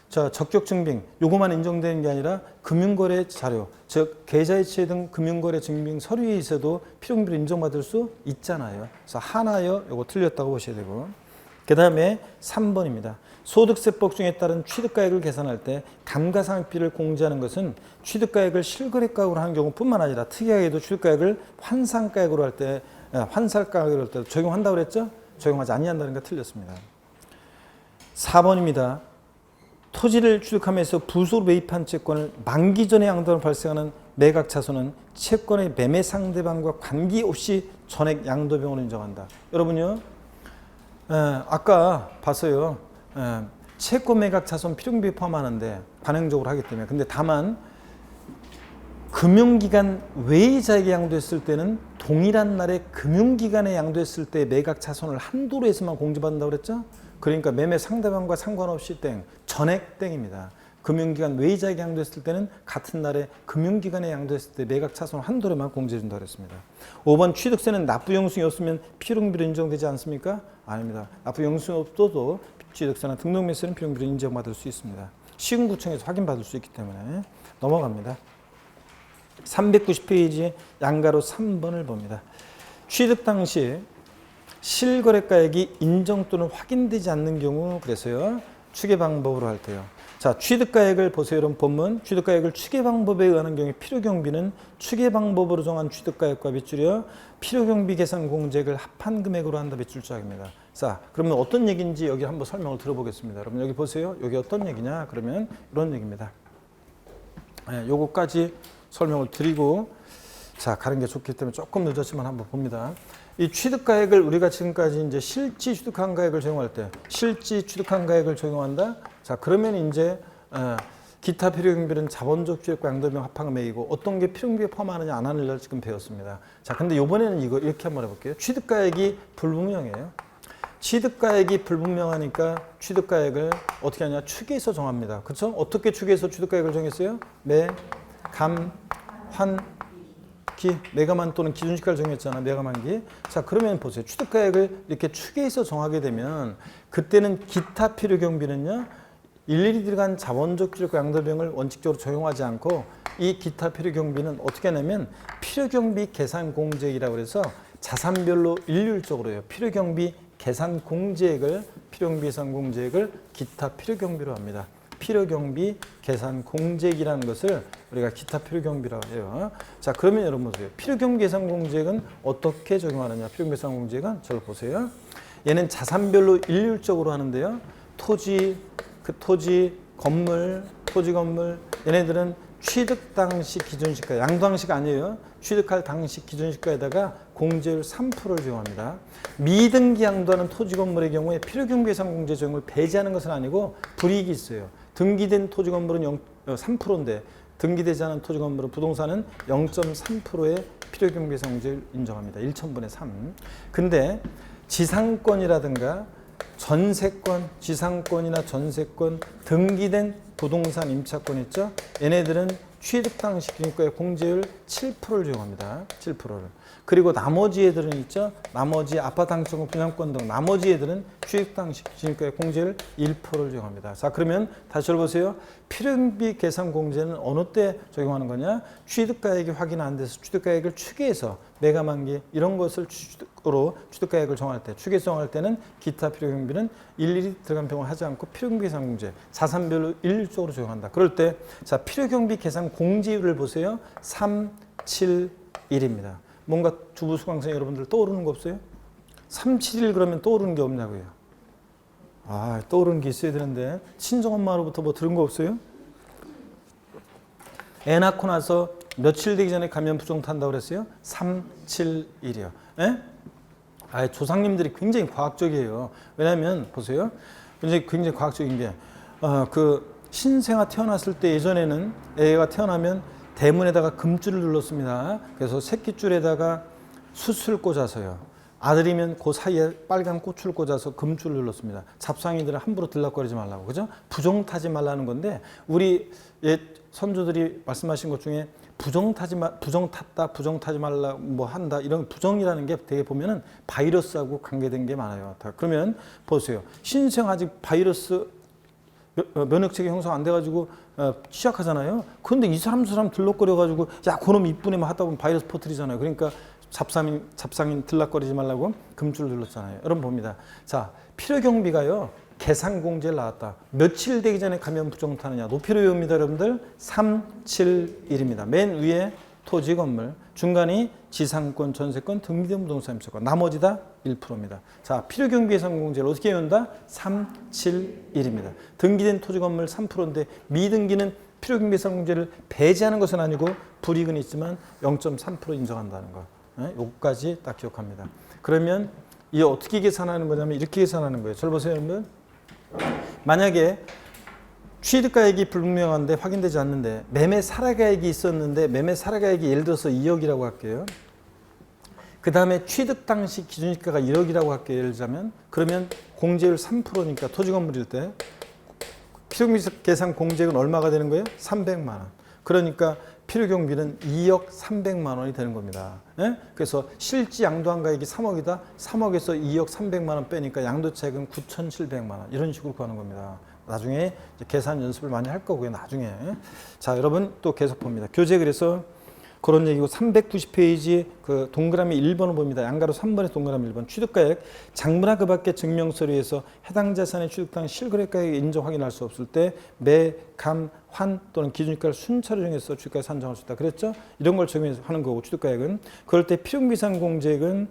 적격 증빙 요거만 인정되는 게 아니라 금융거래 자료, 즉 계좌이체 등 금융거래 증빙 서류에 있어도 필요금으로 인정받을 수 있잖아요. 그래서 하나여 요거 틀렸다고 보셔야 되고, 그 다음에 3번입니다. 소득세법 중에 따른 취득가액을 계산할 때 감가상각비를 공제하는 것은 취득가액을 실거래가액으로 하는 경우뿐만 아니라 특이하게도 취득가액을 환산가액으로 할 때, 환산가액으로 할 때 적용한다고 그랬죠? 적용하지 아니한다는 거 틀렸습니다. 4번입니다. 토지를 취득하면서 부수로 매입한 채권을 만기 전에 양도로 발생하는 매각 차손은 채권의 매매 상대방과 관계없이 전액 양도비용으로 인정한다. 여러분요, 아까 봤어요. 채권 매각 차손 필요금비 포함하는데 관행적으로 하기 때문에. 근데 다만 금융기관 외이자에게 양도했을 때는 동일한 날에 금융기관에 양도했을 때 매각 차손을 한도로 해서만 공제받는다고 그랬죠? 그러니까 매매 상대방과 상관없이 땡, 전액 땡입니다. 금융기관 외이자에게 양도했을 때는 같은 날에 금융기관에 양도했을 때 매각 차손 한도로만 공제해준다고 그랬습니다. 5번 취득세는 납부영수증이 없으면 필요금비로 인정되지 않습니까? 아닙니다. 납부영수증이 없어도 취득세나 등록매수는 필요금비로 인정받을 수 있습니다. 시군구청에서 확인받을 수 있기 때문에 넘어갑니다. 390페이지 양가로 3번을 봅니다. 취득 당시 실거래가액이 인정 또는 확인되지 않는 경우 그래서요. 추계 방법으로 할 때요. 자, 취득가액을 보세요. 여러분 본문 취득가액을 추계 방법에 의하는 경우에 필요경비는 추계 방법으로 정한 취득가액과 빗줄여 필요경비 계산 공제액을 합한 금액으로 한다 빗줄짝입니다. 자, 그러면 어떤 얘기인지 여기 한번 설명을 들어보겠습니다. 여러분 여기 보세요. 여기 어떤 얘기냐? 그러면 이런 얘기입니다. 요거까지 설명을 드리고 자, 가는 게 좋기 때문에 조금 늦었지만 한번 봅니다. 이 취득가액을 우리가 지금까지 이제 실지 취득한 가액을 적용할 때 실지 취득한 가액을 적용한다. 자, 그러면 이제 기타 필요경비는 자본적 취득과 양도비용 합한금액이고 어떤 게 필요경비에 포함하느냐 안 하느냐를 지금 배웠습니다. 자, 근데 이번에는 이거 이렇게 한번 해볼게요. 취득가액이 불분명해요. 취득가액이 불분명하니까 취득가액을 어떻게 하냐? 추계해서 정합니다. 그렇죠? 어떻게 추계해서 취득가액을 정했어요? 매, 감, 환, 기, 매가만 또는 기준시가를 정했잖아. 매가만기. 자, 그러면 보세요. 취득가액을 이렇게 추계해서 정하게 되면 그때는 기타 필요경비는요. 일일이 들어간 자본적 취득과 양도비용을 원칙적으로 적용하지 않고 이 기타 필요경비는 어떻게 하냐면 필요경비 계산 공제액이라고 해서 자산별로 일률적으로요. 필요경비 계산 공제액을 필요경비 계산 공제액을 기타 필요경비로 합니다. 필요경비 계산 공제액이라는 것을 우리가 기타 필요경비라고 해요. 자, 그러면 여러분 보세요. 필요경비 계산 공제액은 어떻게 적용하느냐? 필요경비 계산 공제액은 저를 보세요. 얘는 자산별로 일률적으로 하는데요. 토지, 건물, 토지, 건물 얘네들은 취득 당시 기준시가, 양도 당시가 아니에요. 취득할 당시 기준시가에다가 공제율 3%를 적용합니다. 미등기 양도하는 토지, 건물의 경우에 필요경비 계산 공제 적용을 배제하는 것은 아니고 불이익이 있어요. 등기된 토지, 건물은 3%인데 등기되지 않은 토지, 건물은 부동산은 0.3%의 필요경비 계산 공제를 인정합니다. 1,000분의 3. 근데 지상권이라든가 전세권, 지상권이나 전세권, 등기된 부동산 임차권 있죠? 얘네들은 취득 당시 기준가의 공제율 7%를 적용합니다. 7%를. 그리고 나머지 애들은 있죠. 나머지 아파트 당첨금 분양권 등 나머지 애들은 취득당시 기준가액 공제를 1%를 적용합니다. 자, 그러면 다시 들어보세요. 필요경비 계산 공제는 어느 때 적용하는 거냐? 취득가액이 확인 안 돼서 취득가액을 추계해서 매각 만기 이런 것을 취득가액을 정할 때, 추계해서 정할 때는 기타 필요경비는 일일이 들어간 병을 하지 않고 필요경비 계산 공제 자산별로 일률적으로 적용한다. 그럴 때 자, 필요경비 계산 공제율을 보세요. 3, 7, 1입니다. 뭔가 주부 수강생 여러분들 떠오르는 거 없어요? 3, 7, 1 그러면 떠오르는 게 없냐고요. 아, 떠오르는 게 있어야 되는데 친정엄마로부터 뭐 들은 거 없어요? 애 낳고 나서 며칠 되기 전에 감면 부종 탄다고 그랬어요? 3, 7, 1이요. 에? 아, 조상님들이 굉장히 과학적이에요. 왜냐하면 보세요. 굉장히 과학적인 게 그 신생아 태어났을 때 예전에는 애가 태어나면 대문에다가 금줄을 눌렀습니다. 그래서 새끼줄에다가 숯을 꽂아서요. 아들이면 그 사이에 빨간 꽃을 꽂아서 금줄을 눌렀습니다. 잡상이들은 함부로 들락거리지 말라고. 그죠? 부정 타지 말라는 건데 우리 옛 선조들이 말씀하신 것 중에 부정 타지 말라 뭐 한다 이런 부정이라는 게 되게 보면은 바이러스하고 관계된 게 많아요. 그러면 보세요. 신생 아직 바이러스 면역체계 형성 안 돼가지고 시작하잖아요. 그런데 이 사람 들럭거려가지고 야 그놈 이쁘네 막 하다 보면 바이러스 퍼뜨리잖아요. 그러니까 잡상인 들락거리지 말라고 금줄을 눌렀잖아요. 여러분 봅니다. 자, 필요경비가요. 계산공제를 나왔다. 며칠 되기 전에 감면 부정 타느냐. 높이로입니다, 여러분들. 3, 7, 1입니다. 맨 위에 토지 건물, 중간이 지상권, 전세권, 등기된 부동산 임차권, 나머지 다 1%입니다. 자, 필요경비 계산공제를 어떻게 외운다? 3, 7, 1입니다. 등기된 토지 건물 3%인데 미등기는 필요경비 계산공제를 배제하는 것은 아니고 불이익은 있지만 0.3% 인정한다는 거. 요까지 딱 기억합니다. 그러면 이 어떻게 계산하는 거냐면 이렇게 계산하는 거예요. 잘 보세요, 여러분. 만약에 취득가액이 불분명한데 확인되지 않는데 매매 살해가액이 있었는데 매매 살해가액이 예를 들어서 2억이라고 할게요. 그 다음에 취득 당시 기준시가가 1억이라고 할게요. 예를 들자면 그러면 공제율 3%니까 토지건물일 때 필요경비 계산 공제액은 얼마가 되는 거예요? 300만 원. 그러니까 필요경비는 2억 300만 원이 되는 겁니다. 예? 그래서 실지 양도한 가액이 3억이다. 3억에서 2억 300만 원 빼니까 양도차익은 9,700만 원. 이런 식으로 구하는 겁니다. 나중에 이제 계산 연습을 많이 할 거고요. 나중에. 자, 여러분 또 계속 봅니다. 교재 그래서 그런 얘기고 390페이지 그 동그라미 1번을 봅니다. 양가로 3번에 동그라미 1번. 취득가액 장부나 그 밖의 증명서류에서 해당 자산의 취득당 실거래가액 인정 확인할 수 없을 때 매, 감, 환 또는 기준가를 순차로 정해서 취득가액 산정할 수 있다. 그랬죠? 이런 걸 적용하는 거고 취득가액은. 그럴 때 필요경비상공제액은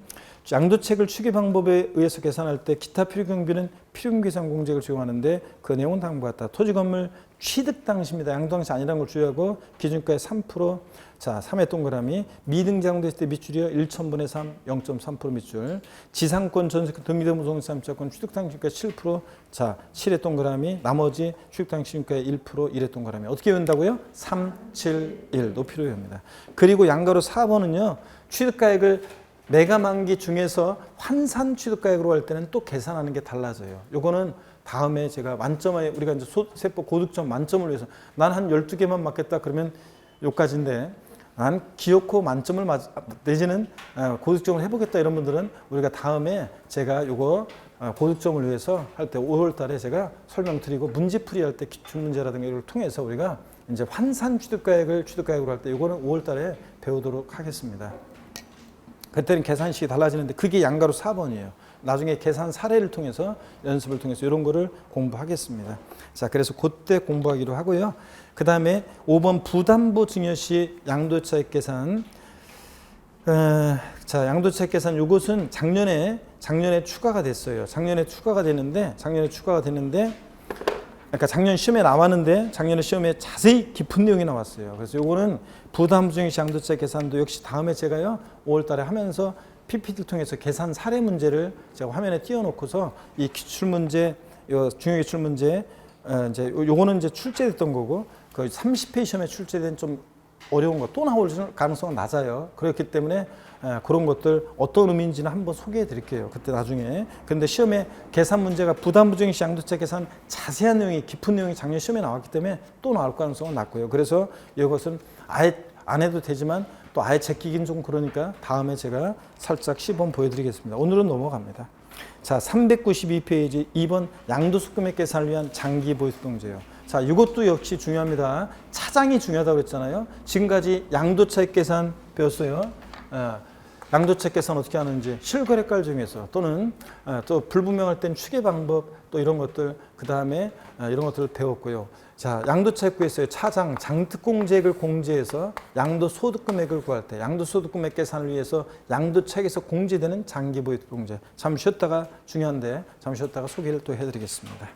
양도책을 추계 방법에 의해서 계산할 때 기타 필요경비는 필요경비상공제액을 적용하는데 그 내용은 다음과 같다. 토지건물 취득 당시입니다. 양도 당시 아니라는 걸 주의하고 기준가의 3%. 자, 3의 동그라미. 미등장됐을 때 밑줄이요. 1,000분의 3, 0.3% 밑줄. 지상권, 전세권, 등기된 부동산 임차권 취득 당시가 7%. 자, 7의 동그라미. 나머지 취득 당시가의 1%, 1의 동그라미. 어떻게 외운다고요? 3, 7, 1. 높이로 외웁니다. 그리고 양가로 4번은요. 취득가액을 매각 만기 중에서 환산 취득가액으로 할 때는 또 계산하는 게 달라져요. 요거는 다음에 제가 만점에 우리가 이제 세법 고득점 만점을 위해서 난 한 12개만 맞겠다 그러면 요까지인데 난 기어코 만점을 내지는 고득점을 해보겠다 이런 분들은 우리가 다음에 제가 요거 고득점을 위해서 할 때 5월 달에 제가 설명드리고 문제풀이 할 때 기출문제라든가 이걸 통해서 우리가 이제 환산 취득가액을 취득가액으로 할 때 요거는 5월 달에 배우도록 하겠습니다. 그때는 계산식이 달라지는데 그게 양가로 4번이에요. 나중에 계산 사례를 통해서 연습을 통해서 이런 거를 공부하겠습니다. 자, 그래서 그때 공부하기로 하고요. 그 다음에 5번 부담보 증여시 양도차익 계산. 자, 양도차익 계산 이것은 작년에 추가가 됐어요. 작년에 추가가 됐는데 그러니까 작년 시험에 나왔는데 작년에 시험에 자세히 깊은 내용이 나왔어요. 그래서 요거는 부담보 증여시 양도차익 계산도 역시 다음에 제가요 5월 달에 하면서 PPT를 통해서 계산 사례 문제를 제가 화면에 띄워놓고서 이 기출문제, 중요 기출문제, 이제 요거는 이제 출제됐던 거고, 그 30회 시험에 출제된 좀 어려운 거 또 나올 가능성은 낮아요. 그렇기 때문에 그런 것들 어떤 의미인지는 한번 소개해 드릴게요. 그때 나중에. 근데 시험에 계산 문제가 부담부증시 양도차익 계산 자세한 내용이 깊은 내용이 작년 시험에 나왔기 때문에 또 나올 가능성은 낮고요. 그래서 이것은 아예 안 해도 되지만 또 아예 제끼긴 좀 그러니까 다음에 제가 살짝 시범 보여드리겠습니다. 오늘은 넘어갑니다. 자, 392페이지 2번 양도소득금액 계산을 위한 장기 보유소득공제예요. 자, 이것도 역시 중요합니다. 차장이 중요하다고 그랬잖아요. 지금까지 양도차익 계산 배웠어요. 양도차익 계산 어떻게 하는지 실거래가를 정해서 또는 또 불분명할 땐 추계 방법 또 이런 것들 그 다음에 이런 것들을 배웠고요. 자, 양도차익 구했어요. 차장 장특공제액을 공제해서 양도소득금액을 구할 때 양도소득금액 계산을 위해서 양도차익에서 공제되는 장기보유소득공제. 잠시 쉬었다가 중요한데 잠시 쉬었다가 소개를 또 해드리겠습니다.